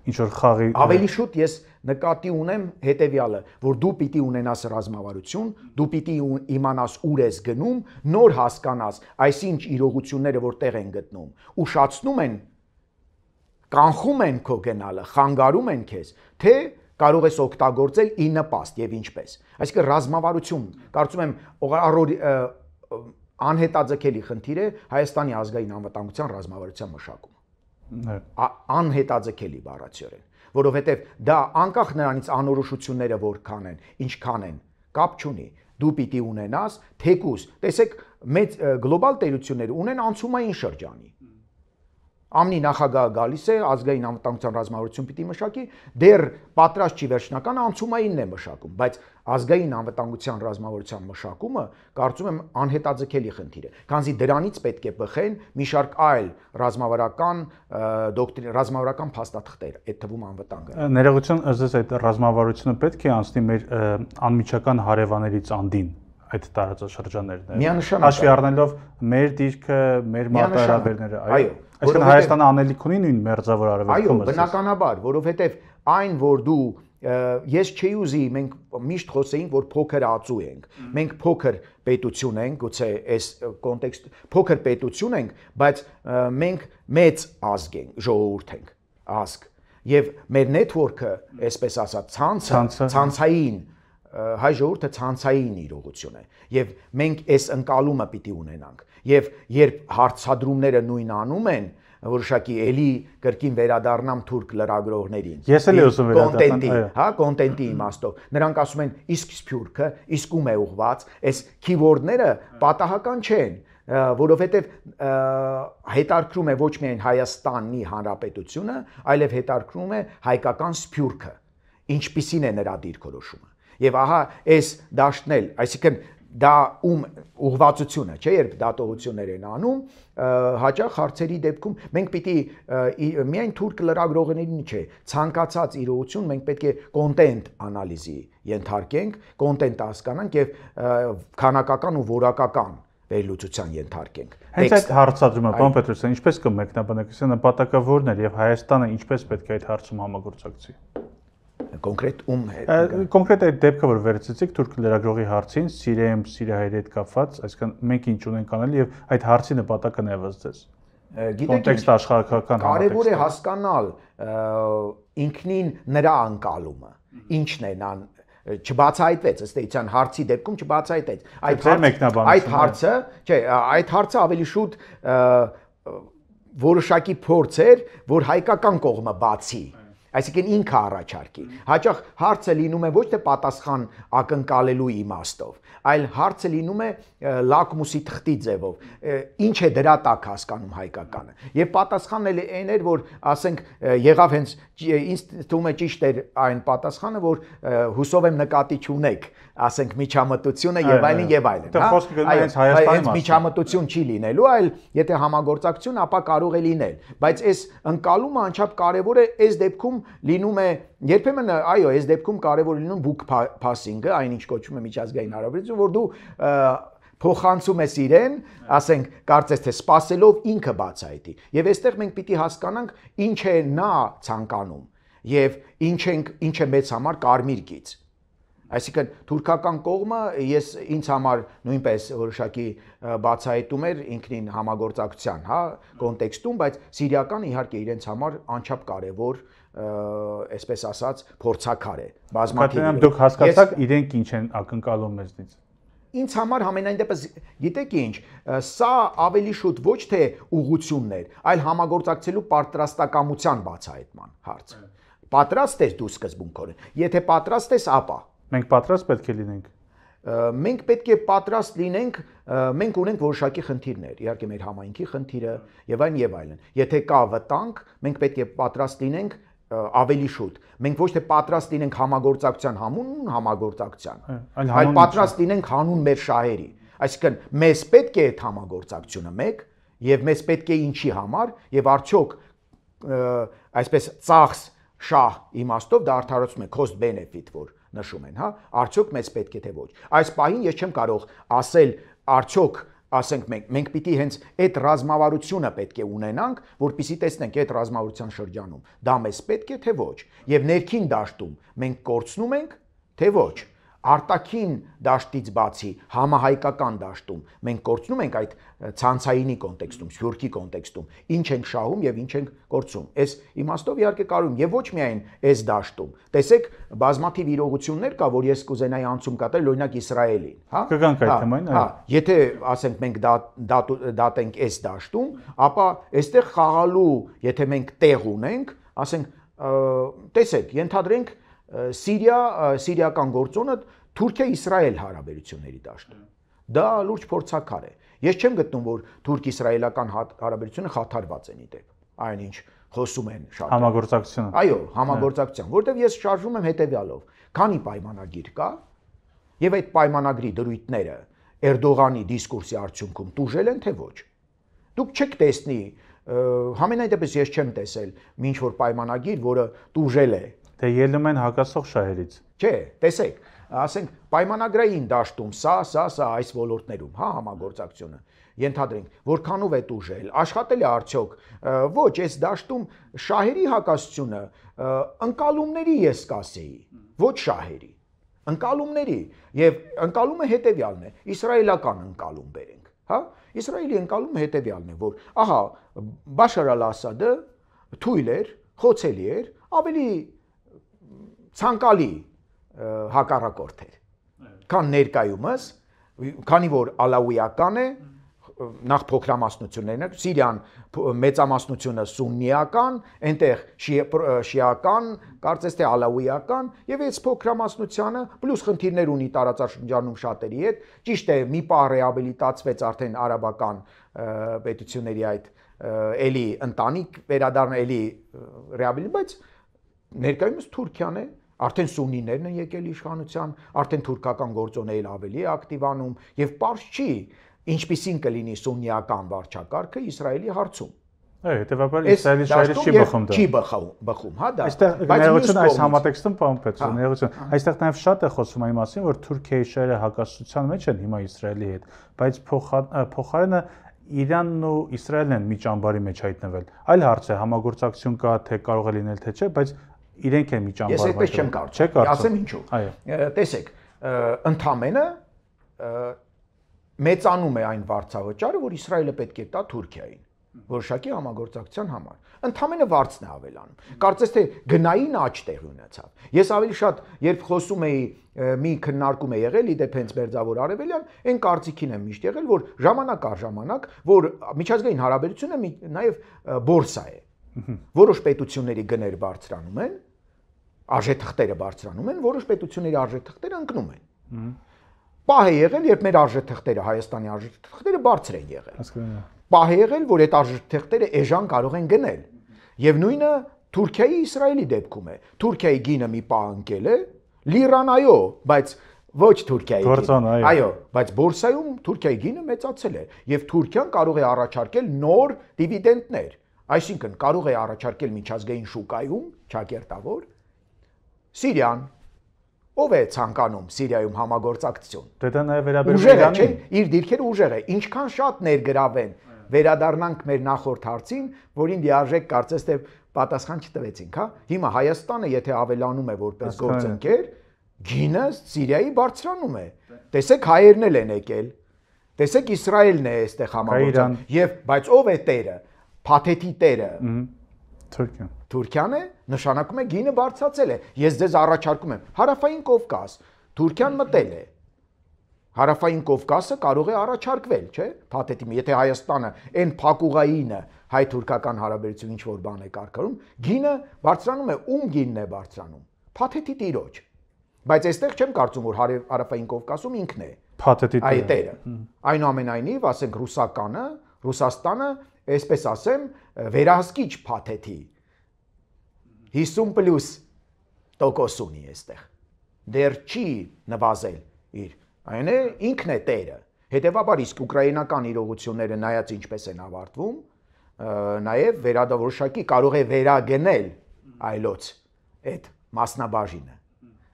ինչ որ խաղի Ավելի շուտ ես նկատի ունեմ հետեւյալը, որ դու պիտի ունենաս ռազմավարություն, դու պիտի իմանաս ուր ես գնում, նոր հասկանաս այսինչ իրողությունները որտեղ են գտնում, ուշացնում են, կանխում են քո գնալը, խանգարում են քեզ, թե կարող ես օգտագործել ի նպաստ եւ ինչպես։ Այսինքն ռազմավարություն, կարծում եմ անհետաձգելի խնդիր է Հայաստանի ազգային անվտանգության ռազմավարության մշակումը։ Անհետաձգելի բառացիորեն, որովհետեւ դա անկախ նրանից անորոշությունները որքան են, ինչքան են, կապ չունի։ Դու պիտի ունենաս թեկուզ, տեսեք, մեծ գլոբալ տերությունները ունեն անցումային շրջանի։ Ամնի նախագահը գալիս է, ազգային անվտանգության ռազմավարություն պիտի մշակի, դեռ պատրաստ չի վերջնական անցումայինն է մշակում, բայց ազգային անվտանգության ռազմավարության մշակումը կարծում եմ անհետաձգելի խնդիր է, քանզի դրանից պետք է բխեն մի շարք այլ ռազմավարական փաստաթղթեր, այդ թվում անվտանգը։ Ներողություն, ըստ այդ ռազմավարությունը պետք է անցնի մեր անմիջական հարևաններից անդին այդ տարածաշրջաններն։ Հաշվի առնելով մեր դիրքը, մեր մարտահրավերները, այո։ Այսինքն Հայաստանը անելիք ունի նույն մերձավոր արևելքում։ Այո, բնականաբար, որովհետև այն, որ դու ես չի ուզի, մենք միշտ խոսեինք, որ փոքր ածու ենք։ Մենք փոքր պետություն ենք, գուցե այս կոնտեքստ փոքր պետություն ենք, բայց մենք մեծ ազգ ենք, ժողովուրդ ենք, ազգ։ Եվ մեր նետվորքը, այսպես ասած, ցանցային հայ ժողովուրդը ցանցային իրողություն է եւ մենք այս ընկալումը պիտի ունենանք եւ երբ հարցադրումները նույն անում են որոշակի էլի կրկին վերադառնամ թուրք լրագրողներին ես էլ ուզում եմ վերադառնալ կոնտենտի իմաստով նրանք ասում են իսկ սփյուռքը իսկ ում է ուղված այս քիվորդները պատահական չեն որովհետեւ հետարքրում է ոչ միայն Հայաստանի Հանրապետությունը այլև հետարքրում է հայկական սփյուռքը ինչպիսին է նրա դիրքորոշումը Եվ ահա այս դաշտնել, այսինքն դա ուղղվածությունը, չէ, երբ դատողություններ են անում, հաճախ հարցերի դեպքում մենք պիտի միայն թուրք լրագրողներին չէ, ցանկացած իրողություն մենք պետք է կոնտենտ անալիզի ենթարկենք, կոնտենտ հասկանանք եւ քանակական ու որակական վերլուծության ենթարկենք։ Հենց այդ հարցադրումը, պարոն Պետրոսյան, ինչպես կմեկնաբանեք, սա նպատակը որն էր եւ Հայաստանը ինչպես պետք է այդ հարցում համագործակցի։ Կոնկրետ կոնկրետ այդ դեպքը որ վերցեցիք թուրք լրագրողի հարցին Սիրիայում Սիրիահայերի հետ կապված, այսինքն մենք ինչ ունենք անել եւ այդ հարցի նպատակը նեւս ձեզ։ Կոնտեքստը աշխարհական կարևոր է հասկանալ ինքնին նրա անկալումը, ինչն է նա չբացահայտվեց, ըստ էության հարցի դեպքում չբացահայտեց։ Այդ հարցը, չէ, այդ հարցը ավելի շուտ որոշակի փորձ էր, որ հայկական կողմը բացի Այսինքն ինքը առաջարկի։ Հաճախ հարցը լինում է ոչ թե պատասխան ակնկալելու իմաստով, այլ հարցը լինում է լակմուսի թղթի ձևով։ Ինչ է դրա տակ հասկանում հայկականը։ Եվ պատասխանն էլ այն էր, որ ասենք եղավ հենց ինձ թվում է ճիշտ էր այն պատասխանը, որ հուսով եմ նկատի չունեք, ասենք միջամտությունը եւ այլն եւ այլն, հա։ Այո, հենց միջամտություն չի լինելու, այլ եթե համագործակցություն, ապա կարող է լինել, բայց այս ընկալումը անչափ կարեւոր է այս դեպքում լինում է երբեմն այո, այս դեպքում կարևոր լինում book passing-ը, այնինչ կոչվում է միջազգային հարաբերություն, որ դու փոխանցում ես իրեն, ասենք, կարծես թե սпасելով ինքը բացահայտի։ Եվ այստեղ մենք պիտի հասկանանք ինչ է նա ցանկանում եւ ինչ է մեծ համար կարմիր գիծ։ Այսինքն թուրքական կողմը ինձ համար նույնպես որոշակի բացահայտում էր ինքնին համագործակցության, հա, կոնտեքստում, բայց սիրիական իհարկե իրենց համար անչափ կարևոր այսպես ասած փորձակար է բազմաթիվ դուք հասկացաք իրենք ինչ են ակնկալում մեզնից Ինձ համար համենայն դեպս գիտեք ինչ սա ավելի շուտ ոչ թե ուղղություններ այլ համագործակցելու պատրաստակամության բացահայտման հարց պատրաստ ես դու սկզբունքորեն եթե պատրաստ ես ապա մենք պատրաստ պետք է լինենք մենք պետք է պատրաստ լինենք մենք ունենք որոշակի խնդիրներ իհարկե մեր համայնքի խնդիրը եւ այլն եթե կա վտանգ մենք պետք է պատրաստ լինենք ավելի շուտ։ Մենք ոչ թե պատրաստ լինենք համագործակցության համուն համագործակցության, այլ պատրաստ լինենք հանուն մեր շահերի։ Այսինքն մեզ պետք է այդ համագործակցությունը մեկ եւ մեզ պետք է ինչի համար եւ արդյոք այսպես ծախս շահ իմաստով դա արդարացում է cost benefit, որ նշում են, հա, արդյոք մեզ պետք է թե ոչ։ Այս պահին ես չեմ կարող ասել արդյոք ասենք մենք պիտի հենց այդ ռազմավարությունը պետք է ունենանք, որպեսզի տեսնենք այդ ռազմավարության շրջանում դա մեզ պետք է թե ոչ, եւ ներքին դաշտում մենք կորցնում ենք թե ոչ, արտաքին դաշտից բացի համահայկական դաշտում մենք կորցնում ենք այդ ցանցայինի կոնտեքստում, սփյուռքի կոնտեքստում, ինչ ենք շահում եւ ինչ ենք կորցնում։ Այս իմաստով իհարկե կարող եւ ոչ միայն այս դաշտում։ Տեսեք, բազմաթիվ իրողություններ կա, որ ես կուզենայի անցում կատարել, օրինակ Իսրայելին, հա։ Կգանք այդ թեմային, այո։ Եթե ասենք մենք դատենք այս դաշտում, ապա այստեղ խաղալու, եթե մենք տեղ ունենք, ասենք, տեսեք, ենթադրենք Սիրիական գործոնը Թուրքիա-Իսրայել հարաբերությունների դաշտում։ Դա լուրջ փորձակար է։ Ես չեմ գտնում, որ թուրք-իսրայելական հարաբերությունը խաթարված են իդեպ։ Այն ինչ խոսում են շատ։ Համագործակցությունը։ Այո, համագործակցություն, որտեղ ես շարժվում եմ հետևյալով. քանի պայմանագիր կա, եւ այդ պայմանագրի դրույթները Էրդողանի դիսկուրսի արդյունքում տուժել են թե ոչ։ Դուք չեք տեսնի, համենայն դեպս ես չեմ տեսել ինչ որ պայմանագիր, որը տուժել է։ Դե ելնում են հակասող շահերից։ Չէ, տեսեք, ասենք պայմանագրային դաշտում սա այս ոլորտներում, հա, համագործակցությունը, ենթադրենք, որքանով է տուժել, աշխատել է արդյոք, ոչ, այս դաշտում շահերի հակասությունը ընկալումների ես կասեի, ոչ շահերի, ընկալումների, եւ ընկալումը հետեւյալն է, իսրայելական ընկալում բերենք, հա, Իսրայելի ընկալումը հետեւյալն է, որ ահա Բաշար al-Ասադը թույլ էր, խոցելի էր, ավելի ցանկալի հակառակորդ էր, քան ներկայումս, քանի որ ալավիական է, նախ փոքրամասնություններն են, Սիրիան մեծամասնությունը սուննիական, այնտեղ շիական, կարծես թե ալավիական, եւ այս փոքրամասնությանը պլյուս խնդիրներ ունի տարածաշրջանում շատերի հետ, ճիշտ է, մի պահ ռեաբիլիտացվեց արդեն արաբական պետությունների այդ էլի ընտանիք վերադառնա էլի ռեաբիլիտ, բայց ներկայումս Թուրքիան է, արդեն սուննիներն են եկել իշխանության, արդեն թուրքական գործոնը ավելի է ակտիվանում եւ պարզ չի ինչպիսին կլինի սուննիական վարչակարգը Իսրայելի հարցում։ Հետևաբար Իսրայելի շահերից չի բխում դա։ Չի բխում, հա դա։ Այստեղ ներողություն այս համատեքստում, պարոն Պետրոսյան, ներողություն, այստեղ նաև շատ է խոսում այն մասին, որ Թուրքիայի շահերը հակասության մեջ են հիմա Իսրայելի հետ, բայց փոխարենը Իրանն ու Իսրայելն են մի ճամբարի մեջ հայտնվել։ Այլ հարց է, համագործակցություն կա, թե կարող է լինել, թե չէ, բայց իրենք են մի ճամբար։ Ես այդպես չեմ կարծում։ Ասեմ ինչու։ Տեսեք, ընդամենը մեծանում է այն վարձավճարը, որ Իսրայելը պետք է տա Թուրքիային, որոշակի համագործակցության համար։ Ընդամենը վարձն է ավելանում։ Կարծես թե գնային աճ տեղի ունեցավ։ Ես ավելի շատ, երբ խոսում էի մի քննարկում է եղել, իդեպ հենց Մերձավոր Արևելյան, այն կարծիքին եմ միշտ եղել, որ ժամանակ առ ժամանակ, որ միջազգային հարաբերությունը նաև բորսա է։ Որոշ պետությունների գներ բարձրանում են, արժեթղթերը բարձրանում են, որոշ պետությունների արժեթղթերը ընկնում են։ Պահ է եղել, երբ մեր արժեթղթերը, Հայաստանի արժեթղթերը բարձր են եղել։ Պահ է եղել, որ այդ արժեթղթերը էժան կարող են գնել։ Եվ նույնը Թուրքիայի Իսրայելի դեպքում է։ Թուրքիայի գինը մի պահ ընկել է, լիրան այո, բայց ոչ Թուրքիայի գինը։ Այո, բայց բորսայում Թուրքիայի գինը մեծացել է եւ Թուրքիան կարող է առաջարկել նոր դիվիդենդներ, այսինքն կարող է առաջարկել միջազգային շուկայում, ճակերտավոր Սիրիան, ով է ցանկանում Սիրիայում համագործակցություն։ Դե դա նաև վերաբերում է Իրանին, իր դիրքերը ուժեղ է, ինչքան շատ ներգրավեն, վերադառնանք մեր նախորդ հարցին, որին լիարժեք կարծես թե պատասխան չտվեցինք, հա։ Հիմա Հայաստանը, եթե ավելանում է որպես գործընկեր, գինը Սիրիայի բարձրանում է։ Տեսեք հայերն էլ են եկել։ Տեսեք Իսրայելն է այստեղ համագործակցում։ Եվ բայց ով է տերը, փաթեթի տերը։ Թուրքիան։ Թուրքիան է, նշանակում է գինը բարձրացել է։ Ես ձեզ առաջարկում եմ Հարավային Կովկաս, Թուրքիան մտել է։ Հարավային Կովկասը կարող է առաջարկվել, չէ՞։ Փաթեթի, եթե Հայաստանը այն փակուղայինը հայ-թուրքական հարաբերություն ինչ որ բան է կարգառում, գինը բարձրանում է, ում գինն է բարձրանում։ Փաթեթի տիրոջ։ Բայց այստեղ չեմ կարծում, որ Հարավային Կովկասում ինքն է փաթեթի տերը։ Այնուամենայնիվ, ասենք ռուսականը, Ռուսաստանը, այսպես ասեմ, վերահսկիչ փաթեթի 50+ ունի այստեղ։ Դեռ չի նվազել իր, այն է ինքն է տերը։ Հետևաբար իսկ ուկրաինական իրողությունները նայած ինչպես են ավարտվում, նաև վերադավորոշակի կարող է վերագնել այլոց այդ մասնաբաժինը։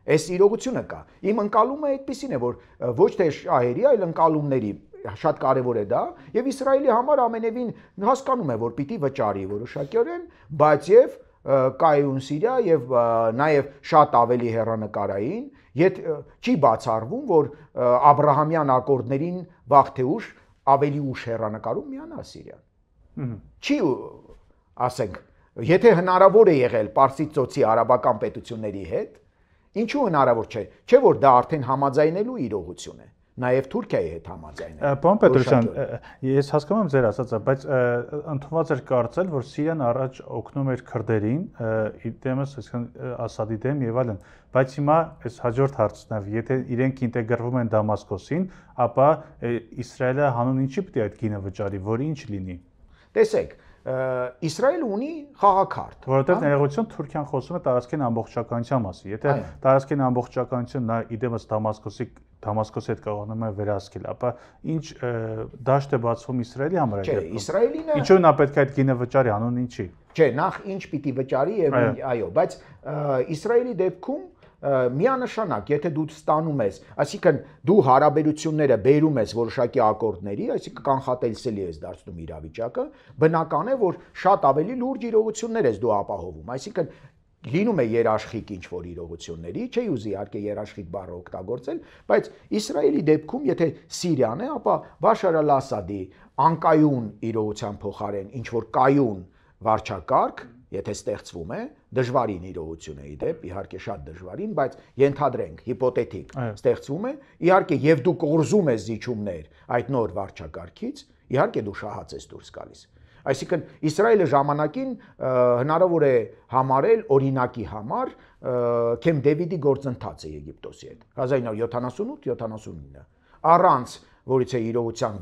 Այս իրողությունը կա։ Իմ ընկալումը այդպեսին է, որ ոչ թե շահերի, այլ ընկալումների շատ կարևոր է դա, եւ Իսրայելի համար ամենևին հասկանում է, որ պիտի վճարի որոշակիորեն, բայց եւ կայուն Սիրիա եւ նաեւ շատ ավելի հեռանկարային, չի բացառվում, որ Աբրահամյան ակորդներին վաղ թե ուշ ավելի ուշ հեռանկարում միանա Սիրիան։ Չի ասենք, եթե հնարավոր է եղել Պարսից ծոցի արաբական պետությունների հետ, ինչու հնարավոր չէ, չէ որ դա արդեն համաձայնելու իրողություն է։ Նաև Թուրքիայի հետ համաձայնել։ Պարոն Պետրոսյան, ես հասկանում եմ ձեր ասածը, բայց ընդունված էր կարծել, որ Սիրիան առաջ օգնում էր քրդերին, դեմս, այսինքն Ասադի դեմ եւ այլն, բայց հիմա այս հաջորդ հարցն է, եթե իրենք ինտեգրվում են Դամասկոսին, ապա Իսրայելը հանուն ինչի պետք է այդ գինը վճարի, որ ինչ լինի։ Տեսեք, Իսրայելը ունի խաղաքարտ, որովհետև ներողություն Թուրքիան խոսում է տարածքային ամբողջականության մասին։ Եթե տարածքային ամբողջականությունը նա իդեմս Դամասկոսի հետ կարողանում է վերահսկել, ապա ինչ դաշտ է բացվում Իսրայելի համար այդ դեպքում։ Իսրայելին ինչու նա պետք է այդ գինը վճարի հանուն ինչի։ Չէ, նախ ինչ պիտի վճարի եւ այո, բայց Իսրայելի դեպքում միանշանակ, եթե դու ստանում ես, այսինքն դու հարաբերությունները բերում ես որոշակի ակորդների, այսինքն կանխատեսելի ես դարձնում իրավիճակը, բնական է, որ շատ ավելի լուրջ իրողություններ ես դու ապահովում, այսինքն լինում է երաշխիք ինչ-որ իրողությունների, չի ուզի իհարկե երաշխիք բառը օգտագործել, բայց Իսրայելի դեպքում, եթե Սիրիան է, ապա Բաշար al-Ասադի անկայուն իրողության փոխարեն ինչ-որ կայուն վարչակարգ, եթե ստեղծվում է, դժվարին իրողություն է իդեպ, իհարկե շատ դժվարին, բայց ենթադրենք, հիպոթետիկ ստեղծվում է, իհարկե եւ դու կորզում ես զիջումներ այդ նոր վարչակարգից, իհարկե դու շահած ես դուրս գալիս։ Այսինքն Իսրայելը ժամանակին հնարավոր է համարել օրինակի համար Քեմփ Դեվիդի գործընթացը Եգիպտոսի հետ 1978-79 առանց որից է իրողության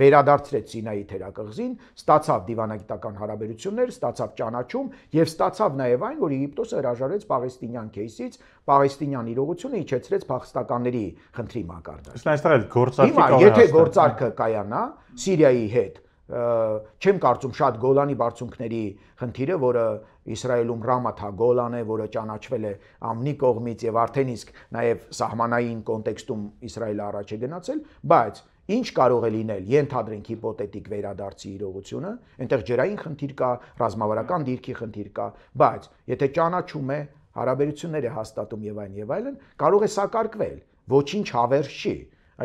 վերադարձրեց Սինայի թերակղզին, ստացավ դիվանագիտական հարաբերություններ, ստացավ ճանաչում եւ ստացավ նաեւ այն, որ Եգիպտոսը հրաժարվեց պաղեստինյան քեյսից, պաղեստինյան իրողությունը իջեցրեց փախստականների խնդրի մակարդակ։ Իսկ այստեղ էլ գործարքի կարող է եթե գործարքը կայանա Սիրիայի հետ չեմ կարծում շատ Գոլանի բարձունքների խնդիրը, որը Իսրայելում Ռամաթա Գոլան է, որը ճանաչվել է ԱՄՆ-ի կողմից եւ արդեն իսկ նաեւ սահմանային կոնտեքստում Իսրայելը առաջ է գնացել, բայց ինչ կարող է լինել, ենթադրենք հիպոթետիկ վերադարձի իրողությունը, այնտեղ ջրային խնդիր կա, ռազմավարական դիրքի խնդիր կա, բայց եթե ճանաչում է, հարաբերություններ է հաստատում եւ այլն, կարող է սակարկվել, ոչինչ հավերժ չի,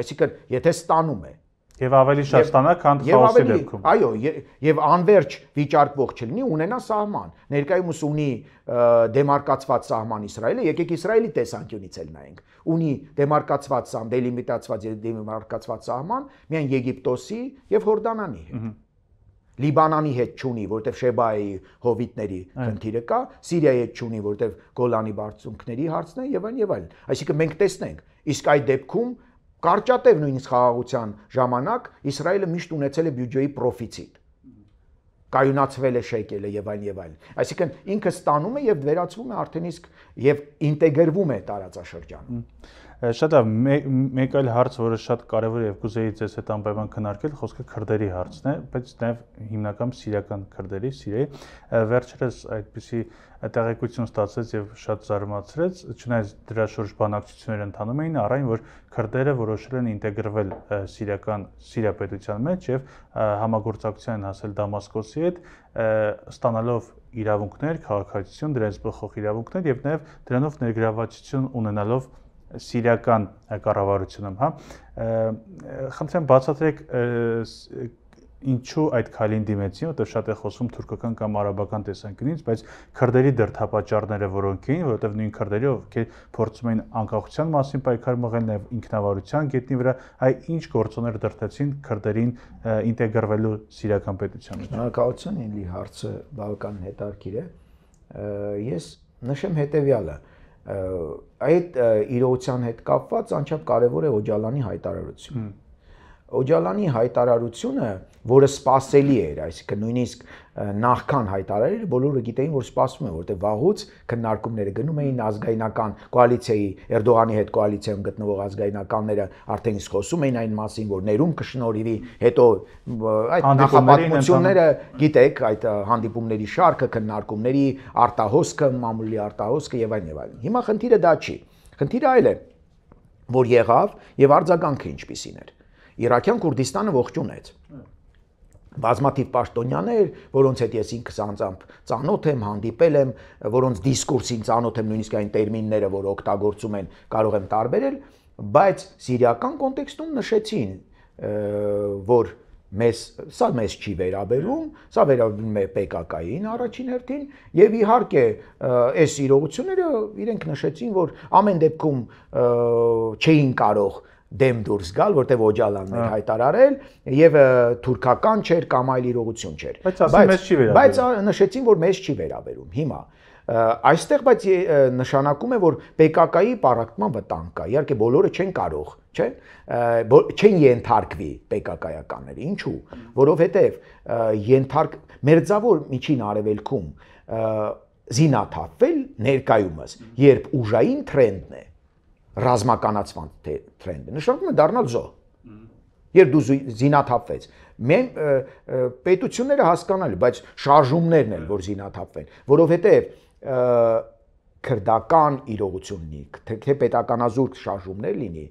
այսինքն եթե ստանում է Եվ ավելի շատ ստանա, քան խաոսի դեպքում։ Այո, եւ անverջ վիճարկվող չլինի, ունենա սահման։ Ներկայումս ունի դեմարկացված սահման Իսրայելը, եկեք Իսրայելի տեսանկյունից էլ նայենք։ Ունի դեմարկացված սահման, դելիմիտացված եւ դեմարկացված սահման միայն Եգիպտոսի եւ Հորդանանի հետ։ Լիբանանի հետ չունի, որտեվ Շեբայի հովիտների խնդիրը կա, Սիրիայի հետ չունի, որտեվ Գոլանի բարձունքների հարցն է եւ այլն։ Այսինքն մենք տեսնենք, իսկ այդ դեպքում կարճատև նույնիսկ խաղաղության ժամանակ Իսրայելը միշտ ունեցել է բյուջեի պրոֆիցիտ։ Կայունացվել է շեկելը եւ այլն։ Այսինքն ինքը ստանում է եւ վերածվում է արդեն իսկ եւ ինտեգրվում է տարածաշրջանում։ Շատ լավ, մեկ այլ հարց, որը շատ կարևոր է եւ կուզեի ձեզ հետ անպայման քննարկել, խոսքը քրդերի հարցն է, բայց նաեւ հիմնական սիրիական քրդերի, Սիրիայի վերջերս այդպիսի տեղեկություն ստացեց եւ շատ զարմացրեց, չնայած դրա շուրջ բանակցություններ ընթանում էին, առայն որ քրդերը որոշել են ինտեգրվել Սիրիա պետության մեջ եւ համագործակցության են հասել Դամասկոսի հետ, ստանալով իրավունքներ, քաղաքացիություն, դրանց բխող իրավունքներ եւ նաեւ դրանով ներգրավվածություն ունենալով սիրիական կառավարությունում, հա, խնդրեմ բացատրեք ինչու այդ քայլին դիմեցին, որտեղ շատ է խոսում թուրքական կամ արաբական տեսանկյունից, բայց քրդերի դրդապատճառները որոնք էին, որովհետև նույն քրդերի ովքեր փորձում էին անկախության մասին պայքար մղել, նաև ինքնավարության գետնի վրա, այ ինչ գործոններ դրդեցին քրդերին ինտեգրվելու սիրիական պետության մեջ։ Շնորհակալություն, ինձ հարցը բավական հետաքրքիր է։ Ես նշեմ հետեւյալը այդ իրողության հետ կապված անչափ կարևոր է Օջալանի հայտարարությունը։ Օջալանի հայտարարությունը, որը սպասելի էր, այսինքն նույնիսկ նախքան հայտարարել, բոլորը գիտեին, որ սպասում է, որտեղ վաղուց քննարկումները գնում էին ազգայնական կոալիցիայի Էրդողանի հետ կոալիցիայում գտնվող ազգայնականները արդեն իսկ խոսում էին այն մասին, որ ներում կշնորհվի, հետո այդ նախապատմությունները գիտեք, այդ հանդիպումների շարքը, քննարկումների արտահոսքը, մամուլի արտահոսքը եւ այլն։ Հիմա խնդիրը դա չի։ Խնդիրը այլ է, որ եղավ եւ արձագանքը ինչպիսին էր։ Իրաքյան Քուրդիստանը ողջունեց։ Բազմաթիվ պաշտոնյաներ, որոնց հետ ես ինքս անձամբ ծանոթ եմ, հանդիպել եմ, որոնց դիսկուրսին ծանոթ եմ, նույնիսկ այն տերմինները, որ օգտագործում են, կարող եմ տարբերել, բայց սիրիական կոնտեքստում նշեցին, որ սա մեզ չի վերաբերում, սա վերաբերում է PKK-ին առաջին հերթին, եւ իհարկե այս իրողությունները իրենք նշեցին, որ ամեն դեպքում չէին կարող դեմ դուրս գալ, որտեղ Օջալանն էր հայտարարել եւ թուրքական չէր կամ այլ իրողություն չէր։ Բայց նշեցին, որ մեզ չի վերաբերում։ Հիմա այստեղ բայց նշանակում է, որ PKK-ի պարակտման վտանգ կա։ Իհարկե բոլորը չեն կարող, չէ՞, չեն ենթարկվի PKK-ականները։ Ինչու՞։ Որովհետեւ մերձավոր միջին արևելքում զինաթափվել ներկայումս, երբ ուժային տրենդն է, ռազմականացման տրենդը, նշանակում է դառնալ զոհ։ Երբ դու զինաթափվեց, մենք պետությունները հասկանալի, բայց շարժումներն էլ որ զինաթափվեն, որովհետև քրդական իրողություն լինի, թե պետականազուրկ շարժումներ լինի,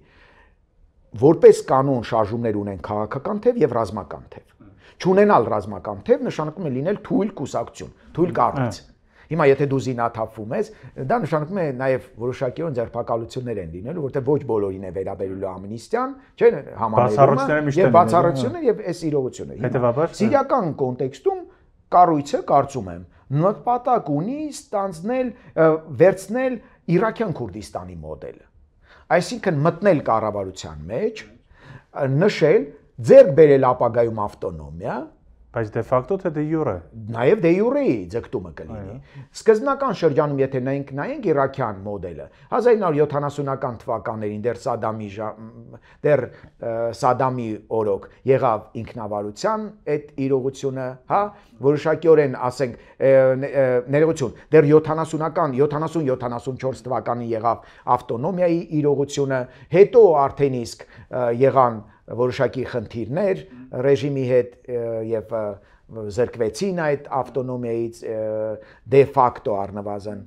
որպես կանոն շարժումներ ունեն քաղաքական թև եւ ռազմական թև։ Չունենալ ռազմական թև նշանակում է լինել թույլ կուսակցություն, թույլ կառույց։ Հիմա եթե դու զինաթափվում ես, դա նշանակում է նաև որոշակիորեն ձերբակալություններ են լինելու, որտեղ ոչ բոլորին է վերաբերելու ամնիստիան, չէ՞, համաներումը եւ բացառությունները եւ այս իրողությունը։ Հետեւաբար սիրիական կոնտեքստում կառույցը կարծում եմ նպատակ ունի ստանձնել, վերցնել Իրաքյան Քուրդիստանի մոդելը։ Այսինքն մտնել կառավարության մեջ, նշել, ձեռք բերել ապագայում ավտոնոմիա, բայց դե ֆակտո թե դե յուրե։ Նաև դե յուրեի ձգտումը կլինի։ Սկզբնական շրջանում եթե նայենք Իրաքյան մոդելը 1970-ական թվականներին դեռ Սադամի օրոք եղավ ինքնավարության այդ իրողությունը, հա, որոշակիորեն ասենք ներողություն, դեռ 70-ական 70-74 թվականին եղավ ավտոնոմիայի իրողությունը, հետո արդեն իսկ եղան որոշակի խնդիրներ ռեժիմի հետ եւ զրկվեցին այդ ավտոնոմիայից դե ֆակտո առնվազն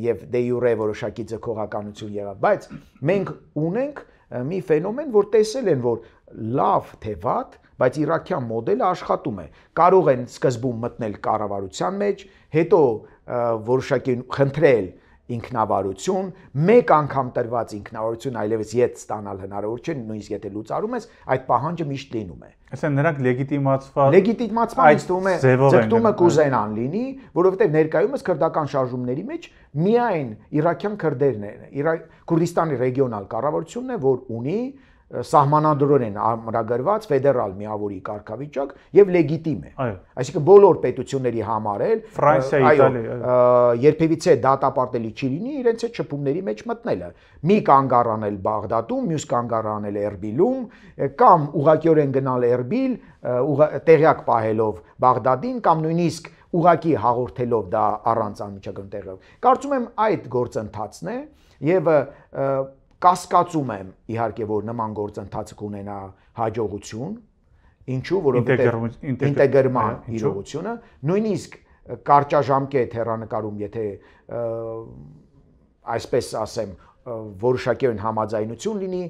եւ դե յուրե որոշակի ձգողականություն եղավ, բայց մենք ունենք մի ֆենոմեն, որ տեսել են, որ լավ թե վատ, բայց իրաքյան մոդելը աշխատում է։ Կարող են սկզբում մտնել կառավարության մեջ, հետո որոշակի խնդրել ինքնավարություն, մեկ անգամ տրված ինքնավարություն այլևս ետ ստանալ հնարավոր չէ, նույնիսկ եթե լուծարում ես, այդ պահանջը միշտ լինում է։ Այսինքն նրանք լեգիտիմացված լեգիտիմացման ինստում է ձգտումը կուզենան լինի, որովհետև ներկայումս քրդական շարժումների մեջ միայն իրաքյան քրդերն են, Քուրդիստանի ռեգիոնալ կառավարությունն է, որ ունի սահմանադրորեն ամրագրված ֆեդերալ միավորի կարգավիճակ եւ լեգիտիմ է։ Այսինքն բոլոր պետությունների համար էլ Ֆրանսիա, Իտալիա երբևիցե դատապարտելի չի լինի իրենց այդ շփումների մեջ մտնելը։ Մի կանգառ անել Բաղդադում, մյուս կանգառ անել Էրբիլում, կամ ուղղակիորեն գնալ Էրբիլ, տեղյակ պահելով Բաղդադին, կամ նույնիսկ ուղղակի հաղորդելով դա առանց անմիջական տեղով։ Կարծում եմ այդ գործընթացն է եւ կասկածում եմ իհարկե որ նման գործընթացը կունենա հաջողություն, ինչու, որովհետև ինտեգրման իրողությունը, նույնիսկ կարճաժամկետ հեռանկարում, եթե այսպես ասեմ, որոշակիորեն համաձայնություն լինի,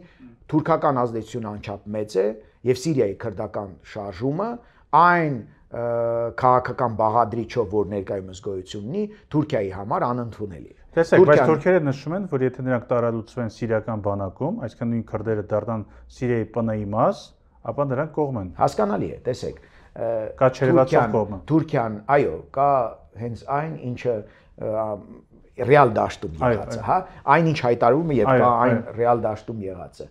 թուրքական ազդեցությունը անչափ մեծ է եւ Սիրիայի քրդական շարժումը այն քաղաքական բաղադրիչով, որ ներկայումս գոյություն ունի, Թուրքիայի համար անընդունելի է։ Տեսեք, բայց թուրքերը նշում են, որ եթե նրանք տարածվեն սիրիական բանակում, այսինքն նույն քրդերը դառնան Սիրիայի ՊՆ-ի մաս, ապա նրանք կողմ են։ Հասկանալի է, տեսեք։ Կա չերևացող կողմը։ Թուրքիան, այո, կա հենց այն, ինչը ռեալ դաշտում եղած է, հա, այն ինչ հայտարարում է եւ կա այն ռեալ դաշտում եղածը։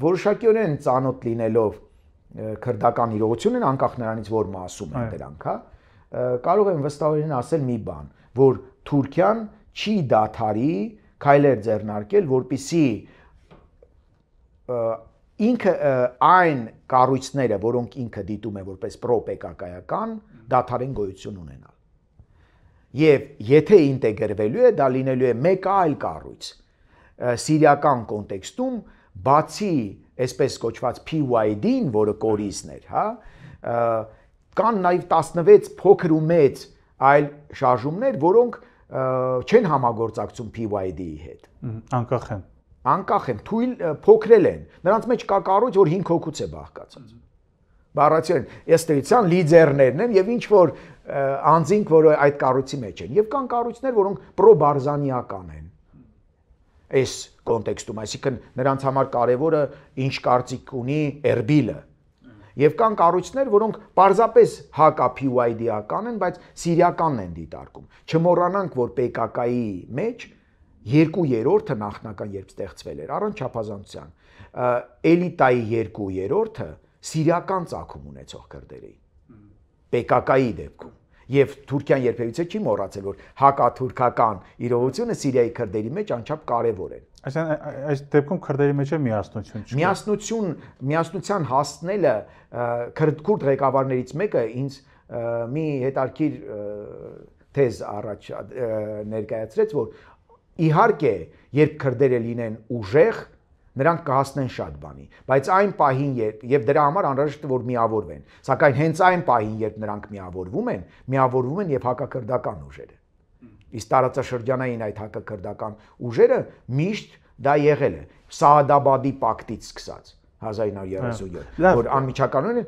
Որոշակիորեն ծանոթ լինելով քրդական իրողությունն անկախ նրանից որ մասում են դրանք, հա, կարող եմ վստահորեն ասել մի բան, որ Թուրքիան չի դադարի քայլեր ձեռնարկել, որպիսի ինքը այն կառույցները, որոնք ինքը դիտում է որպես պրոպեկակայական, դադարեն գոյություն ունենալ։ Եւ եթե ինտեգրվելու է, դա լինելու է մեկ այլ կառույց սիրիական կոնտեքստում, բացի այսպես կոչված PYD-ին, որը կորիզն էր, հա, կան նաև 16 փոքր ու մեծ այլ շարժումներ, որոնք չեն համագործակցում PYD-ի հետ։ Անկախ են, թույլ փոքրել են։ Նրանց մեջ կա կառույց, որ 5 հոգուց է բաղկացած։ Բառացիորեն, ըստ էության լիդերներն են եւ ինչ որ անձինք, որը այդ կառույցի մեջ են։ Եվ կան կառույցներ, որոնք պրոբարզանիական են։ Այս կոնտեքստում, այսինքն նրանց համար կարևորը ինչ կարծիք ունի Էրբիլը։ Եվ կան կառույցներ, որոնք պարզապես հակա PYD-ական են, բայց սիրիականն են դիտարկում։ Չմոռանանք, որ PKK-ի մեջ 2/3-ը նախնական երբ ստեղծվել էր, առանց չափազանցության, էլիտայի 2/3-ը սիրիական ծագում ունեցող քրդերի։ PKK-ի դեպքում։ Եվ Թուրքիան երբևիցե չի մոռացել, որ հակաթուրքական իրողությունը Սիրիայի քրդերի մեջ անչափ կարևոր է։ Այսինքն այս դեպքում քրդերի մեջ է միասնություն։ Միասնության հասնելը քուրդ ղեկավարներից մեկը ինձ մի հետաքրքիր թեզ առաջ ներկայացրեց, որ իհարկե, երբ քրդերը լինեն ուժեղ, նրանք կհասնեն շատ բանի, բայց այն պահին եւ դրա համար անհրաժեշտ է որ միավորվեն, սակայն հենց այն պահին, երբ նրանք միավորվում են եւ հակաքրդական ուժերը։ Իսկ տարածաշրջանային այդ հակաքրդական ուժերը միշտ դա եղել է Սաադաբադի պակտից սկսած 1937, որ անմիջականորեն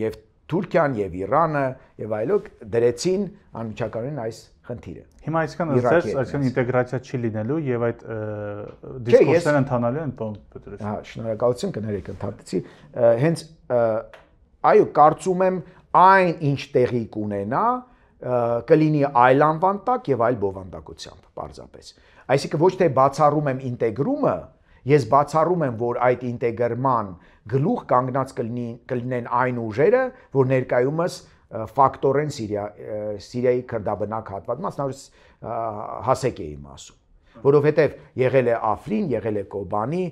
եւ Թուրքիան եւ Իրանը եւ այլոք դրեցին անմիջականորեն այս խնդիրը։ Հիմա այսքան ինտեգրացիա չի լինելու եւ այդ դիսկուրսները ընթանալու են, պարոն Պետրոսյան։ Հա, շնորհակալություն կներեք, ընդհատեցի։ Հենց այո, կարծում եմ այն ինչ տեղի կունենա, կլինի այլ անվան տակ եւ այլ բովանդակությամբ, պարզապես։ Այսինքն ոչ թե բացառում եմ ինտեգրումը, ես բացառում եմ, որ այդ ինտեգրման գլուխ կանգնած կլինեն այն ուժերը, որ ներկայումս ֆակտորեն Սիրիայի քրդաբնակ հատված, մասնավորապես Հասեկ էի ասում, որովհետև եղել է Աֆրին, եղել է Կոբանի,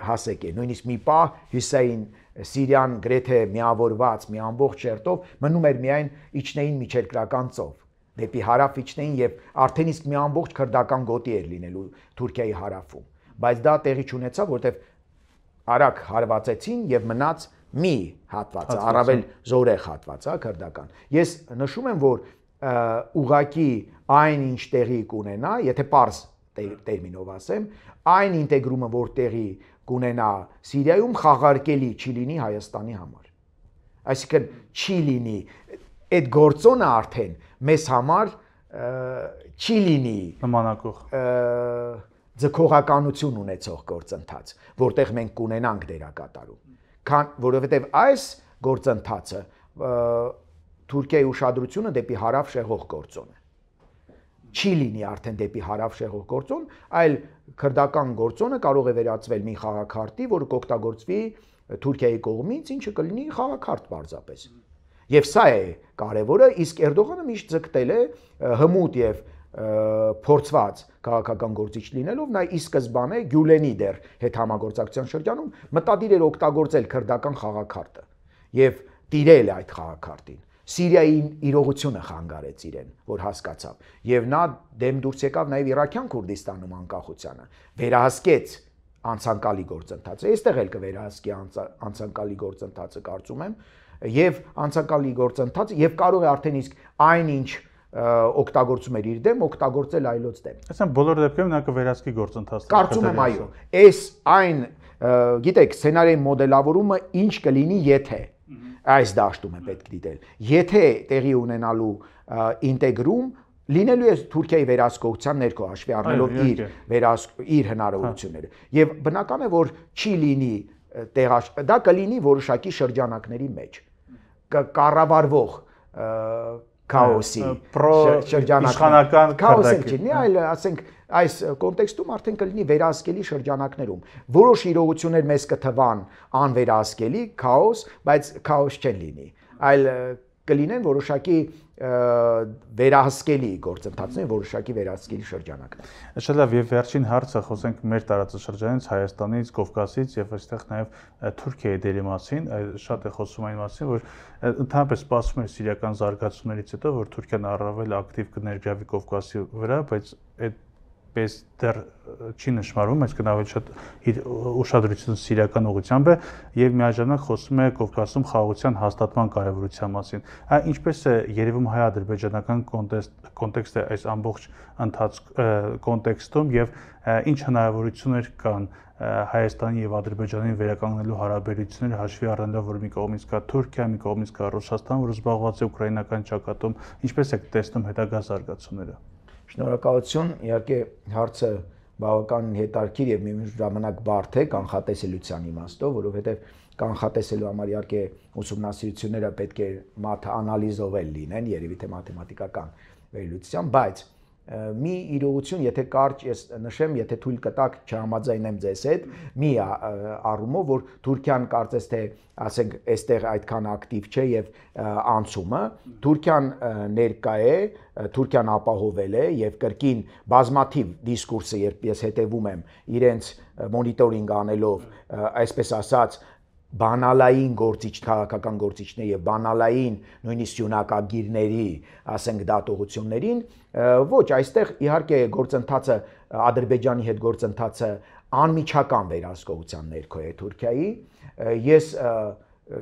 Հասեկ է, նույնիսկ մի պահ Հյուսեյն Սիրիան գրեթե միավորված, մի ամբողջ շերտով մնում էր միայն իջնեին միջերկրական ծով, դեպի հարավ իջնեին եւ արդեն իսկ մի ամբողջ քրդական գոտի էր լինելու Թուրքիայի հարավում, բայց դա տեղի չունեցավ, որովհետև արագ հարվածեցին եւ մնաց մի հատվածը, առավել զորեղ հատված, հա, քրդական։ Ես նշում եմ, որ ուղակի այն ինչ տեղի կունենա, եթե պարզ տերմինով ասեմ, այն ինտեգրումը, որ տեղի կունենա Սիրիայում, խաղարկելի չի լինի Հայաստանի համար։ Այսինքն չի լինի այդ գործոնը արդեն մեզ համար չի լինի նմանակող ձգողականություն ունեցող գործընթաց, որտեղ մենք կունենանք դերակատարում, որովհետև այս գործընթացը Թուրքիայի ուշադրությունը դեպի հարավ շեղող գործոն է։ Չի լինի արդեն դեպի հարավ շեղող գործոն, այլ քրդական գործոնը կարող է վերածվել մի խաղաքարտի, որը կօգտագործվի Թուրքիայի կողմից, ինչը կլինի խաղաքարտ պարզապես։ Եվ սա է կարևորը, իսկ Էրդողանը միշտ ձգտել է հմուտ եւ փորձված քաղաքական գործիչ լինելով, նա ի սկզբանե Գյուլենի դեր հետ համագործակցության շրջանում մտադիր էր օգտագործել քրդական խաղաքարտը եւ տիրել այդ խաղաքարտին։ Սիրիայի իրողությունը խանգարեց իրեն, որ հասկացավ, եւ նա դեմ դուրս եկավ նաեւ Իրաքյան Քուրդիստանում անկախությանը, վերահսկեց անցանկալի գործընթացը, այստեղ էլ կվերահսկի անցանկալի գործընթացը, կարծում եմ, եւ անցանկալի գործընթացը եւ կարող է արդեն իսկ այնինչ օգտագործում էր իր դեմ, օգտագործել այլոց դեմ։ Այսինքն բոլոր դեպքերում նա կվերահսկի գործընթացը։ Կարծում եմ այո։ Այս այն, գիտեք, սցենարի մոդելավորումը ինչ կլինի, եթե այս դաշտում է պետք դիտել։ Եթե տեղի ունենալու ինտեգրում լինելու է Թուրքիայի վերահսկողության ներքո հաշվի առնելով իր հնարավորությունները։ Եվ բնական է, որ չի լինի դա կլինի որոշակի շրջանակների մեջ կառավարվող քաոսի իշխանական քաոսի չի, այլ ասենք այս կոնտեքստում արդեն կլինի վերահսկելի շրջանակներում։ Որոշ իրողություններ մեզ կթվան անվերահսկելի քաոս, բայց քաոս չեն լինի, այլ կլինեն որոշակի վերահսկելի գործընթացներ, որոշակի վերահսկելի շրջանակներ։ Շատ լավ, եւ վերջին հարցը խոսենք մեր տարածաշրջանից, Հայաստանից, Կովկասից եւ այստեղ նաեւ Թուրքիայի դերի մասին, շատ է խոսում այն մասին, որ ընդհանրապես սպասում էր սիրիական զարգացումներից հետո, որ Թուրքիան առավել ակտիվ կներգրավի Կովկասի վրա, բայց այդպես դեռ չի նշмарվում, այսինքն ավելի շատ իր ուշադրությունը սիրիական ուղղությամբ է եւ միաժամանակ խոսում է Կովկասում խաղաղության հաստատման կարեւորության մասին։ Ինչպես է երևում հայ-ադրբեջանական կոնտեքստը այս ամբողջ կոնտեքստում եւ ինչ հնարավորություններ կան Հայաստանի եւ Ադրբեջանի վերականգնելու հարաբերությունները հաշվի առնելով, որ մի կողմից կա Թուրքիա, մի կողմից կա Ռուսաստան, որը զբաղված է ուկրաինական ճակատում, ինչպես եք տեսնում հետագա զարգացումները։ Շնորհակալություն, իհարկե հարցը բավական հետաքրքիր եւ միևնույն ժամանակ բարդ է կանխատեսելիության իմաստով, որովհետեւ կանխատեսելու համար իհարկե ուսումնասիրությունները պետք է անալիզով լինեն, երևի թե մաթեմատիկական վերլուծությամբ, բայց մի իրողություն, եթե կարճ ես նշեմ, եթե թույլ կտաք չհամաձայնեմ ձեզ հետ, մի առումով, որ Թուրքիան կարծես թե, ասենք, այստեղ այդքան ակտիվ չէ եւ անցումը, Թուրքիան ներկա է, Թուրքիան ապահովել է եւ կրկին բազմաթիվ դիսկուրսը, երբ ես հետևում եմ իրենց մոնիտորինգ անելով, այսպես ասած, բանալային քաղաքական գործիչներ եւ բանալային նույնիսկ սյունակագիրների, ասենք, դատողություններին, ոչ, այստեղ իհարկե գործընթացը Ադրբեջանի հետ գործընթացը անմիջական վերահսկողության ներքո է Թուրքիայի, ես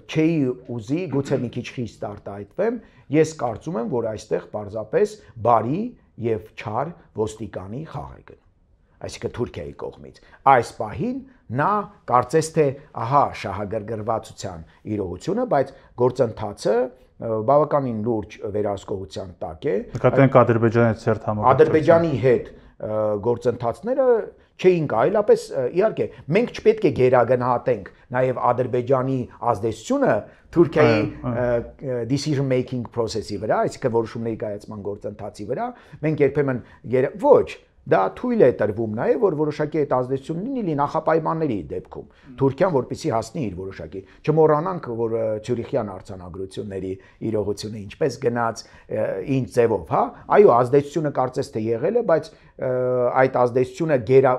չէի ուզի, գուցե մի քիչ խիստ արտահայտվեմ, ես կարծում եմ, որ այստեղ պարզապես բարի եւ չար ոստիկանի խաղ է գնում, այսինքն Թուրքիայի կողմից։ Այս պահին նա կարծես թե ահա շահագրգռվածության իրողությունը, բայց գործընթացը բավականին լուրջ վերահսկողության տակ է։ Նկատենք Ադրբեջանի հետ ցերտ համագործակցություն։ Ադրբեջանի հետ գործընթացները չէին այլապես իհարկե մենք չպետք է գերագնահատենք նաև Ադրբեջանի ազդեցությունը Թուրքիայի decision making process-ի վրա, այսինքն որոշումների կայացման գործընթացի վրա, մենք երբեմն ոչ դա թույլ է տրվում նաև, որ որոշակի այդ ազդեցություն լինի նախապայմանների դեպքում։ Թուրքիան որպեսզի հասնի իր որոշակի։ Չմոռանանք, որ Ցյուրիխյան արձանագրությունների իրողությունը ինչպես գնաց, ինչ ձևով, հա, այո, ազդեցությունը կարծես թե եղել է, բայց այդ ազդեցությունը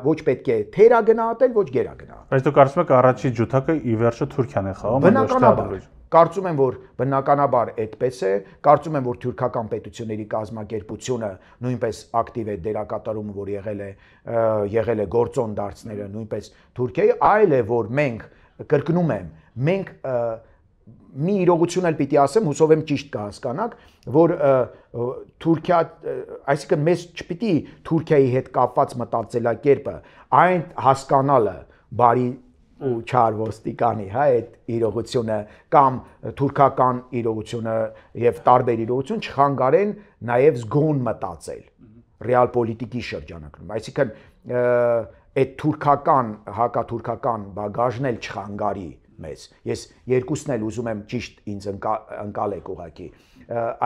ոչ պետք է թերագնահատել, ոչ գերագնահատել։ Բայց դուք կարծում եք առաջի ջութակը ի վերջո Թուրքիան է խաղում, բնականաբար։ Կարծում եմ, որ բնականաբար այդպես է, կարծում եմ, որ թուրքական պետությունների կազմակերպությունը նույնպես ակտիվ է դերակատարում, որ եղել է գործոն դարձները նույնպես Թուրքիայի, այլ է, որ մենք, կրկնում եմ, մենք մի իրողություն էլ պիտի ասեմ, հուսով եմ ճիշտ կհասկանաք, որ Թուրքիա, այսինքն մեզ չպիտի Թուրքիայի հետ կապված մտածելակերպը, այն հասկանալը բարի ու չար ոստիկանի, հա, այդ իրողությունը կամ թուրքական իրողությունը եւ տարբեր իրողություն չխանգարեն նաեւ զգոն մտածել ռեալ պոլիտիկի շրջանակում, այսինքն այդ թուրքական, հակաթուրքական բագաժն էլ չխանգարի մեզ։ Ես երկուսն էլ ուզում եմ ճիշտ ինձ ընկալեք ուղղակի։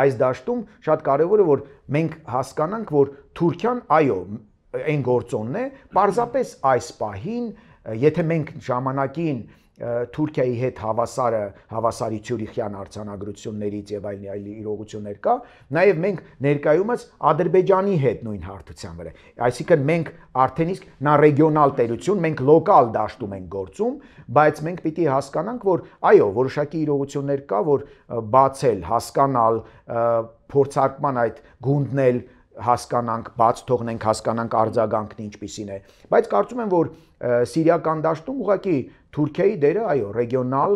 Այս դաշտում շատ կարևոր է, որ մենք հասկանանք, որ Թուրքիան, այո, այն գործոնն է, պարզապես այս պահին եթե մենք ժամանակին Թուրքիայի հետ հավասարի Ցյուրիխյան արձանագրություններից եւ այլ իրողություններ կա, նաեւ մենք ներկայումս Ադրբեջանի հետ նույն հարթության վրա։ Այսինքն մենք արդեն իսկ նա ռեգիոնալ տերություն, մենք լոկալ դաշտում ենք գործում, բայց մենք պիտի հասկանանք, որ այո, որոշակի իրողություններ կա, որ բացել, հասկանալ, փորձարկման այդ գունդնել հասկանանք, բաց թողնենք, հասկանանք արձագանքն ինչպիսին է, բայց կարծում եմ, որ սիրիական դաշտում ուղղակի Թուրքիայի դերը, այո, ռեգիոնալ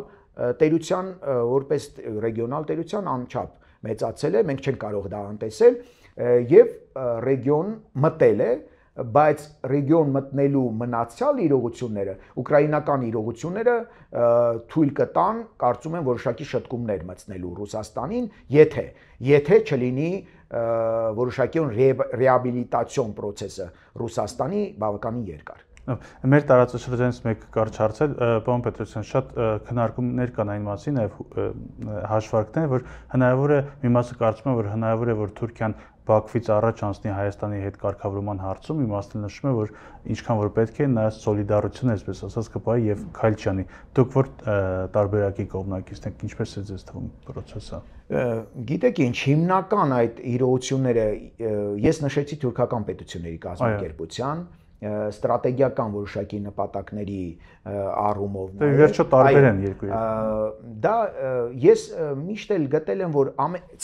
տերության, որպես ռեգիոնալ տերության անչափ մեծացել է, մենք չենք կարող դա անտեսել եւ ռեգիոն մտել է, բայց ռեգիոն մտնելու մնացյալ իրողությունները, ուկրաինական իրողությունները թույլ կտան, կարծում եմ, որոշակի շտկումներ մտցնելու Ռուսաստանին, եթե չլինի որոշակի ռեաբիլիտացիոն process-ը Ռուսաստանի բավականին երկար։ Մեր տարածաշրջանից մեկ կարճ հարց է, պարոն Պետրոսյան, շատ քննարկումներ կան այն մասին, եւ հաշվարկներ, որ հնարավոր է մի մասը կարծում է, որ հնարավոր է, որ Թուրքիան Բաքվից առաջ անցնի Հայաստանի հետ կարգավորման հարցում, իմաստը նշում է, որ ինչքան որ պետք է նա սոլիդարություն, այսպես ասած, կպահի եւ քայլ չանի։ Դուք որ տարբերակի կողմնակիցն եք, ինչպես է ձեզ թվում process-ը։ Գիտեք ինչ, հիմնական այդ իրողությունները ես նշեցի թուրքական պետությունների կազմակերպության ստրատեգիական որոշակի նպատակների առումով վերջը տարբեր են երկրի։ Դա ես միշտ էլ գտել եմ, որ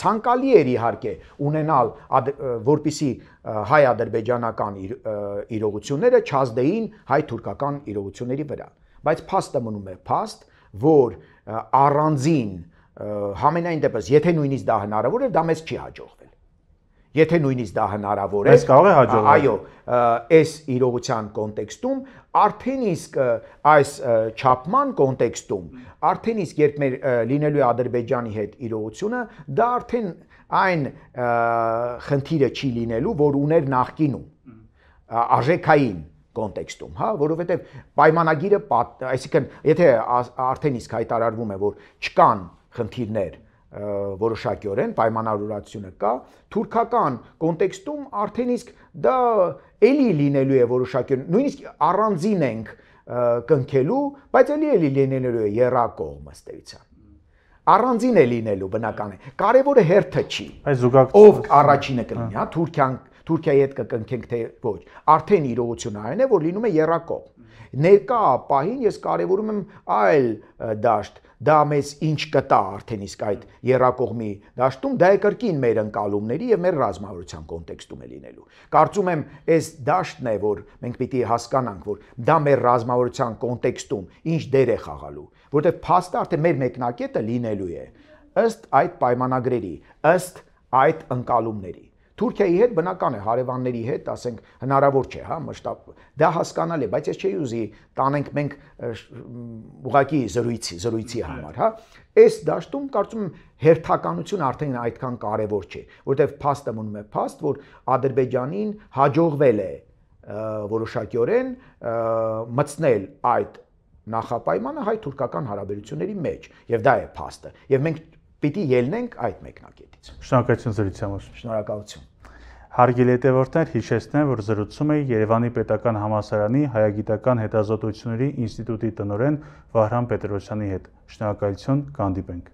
ցանկալի էր իհարկե ունենալ, որպիսի հայ-ադրբեջանական իրողությունները չազդեին հայ-թուրքական իրողությունների վրա, բայց փաստը մնում է փաստ, որ առանձին համենայն դեպս, եթե նույնիսկ դա հնարավոր է, դա մեզ չի հաջողվել։ Եթե նույնիսկ դա հնարավոր է, այս կարող է հաջողվել։ Այո, այս իրողության կոնտեքստում, արդեն իսկ այս չափման կոնտեքստում, արդեն իսկ երբ մեր լինելու է Ադրբեջանի հետ իրողությունը, դա արդեն այն խնդիրը չի լինելու, որ ուներ նախկինում, արժեքային կոնտեքստում, հա, որովհետև պայմանագիրը, այսինքն, եթե արդեն իսկ հայտարարվում է, որ չկան խնդիրներ որոշակիորեն պայմանավորվածությունը կա, թուրքական կոնտեքստում արդեն իսկ դա էլի լինելու է որոշակիորեն, նույնիսկ առանձին ենք կնքելու, բայց էլի լինելու է եռակողմ ըստ էության։ Առանձին է լինելու բնական է։ Կարևորը հերթը չի։ Ով առաջինը կլինի, հա, Թուրքիայի հետ կկնքենք թե ոչ։ Արդեն իրողությունը այն է, որ լինում է եռակողմ։ Ներկա պահին ես կարևորում եմ այլ դաշտ, դա մեզ ինչ կտա արդեն իսկ այդ եռակողմի դաշտում, դա է կրկին մեր ընկալումների եւ մեր ռազմավարության կոնտեքստում է լինելու։ Կարծում եմ, այս դաշտն է, որ մենք պիտի հասկանանք, որ դա մեր ռազմավարության կոնտեքստում ինչ դեր է խաղալու, որտեղ փաստը արդեն մեր մեկնակետը լինելու է ըստ այդ պայմանագրերի, ըստ այդ ընկալումների։ Թուրքիայի հետ բնական է, հարևանների հետ, ասենք, հնարավոր չէ, հա, մշտապ, դա հասկանալի է, բայց ես չէի ուզի տանենք մենք ուղղակի զրույցի համար, հա, այս դաշտում կարծում եմ հերթականություն արդեն այդքան կարևոր չէ, որտեղ փաստը մնում է փաստ, որ Ադրբեջանին հաջողվել է որոշակիորեն մտցնել այդ նախապայմանը հայ-թուրքական հարաբերությունների մեջ, եւ դա է փաստը, եւ մենք պիտի ելնենք այդ մեկնակետից։ Շնորհակալություն զրույցի համար։ Շնորհակալություն։ Հարգելի հետևորդներ, հիշեցնեմ, որ զրուցում էի Երևանի Պետական Համալսարանի Հայագիտական հետազոտությունների ինստիտուտի տնօրեն Վահրամ Պետրոսյանի հետ։ Շնորհակալություն, կհանդիպենք։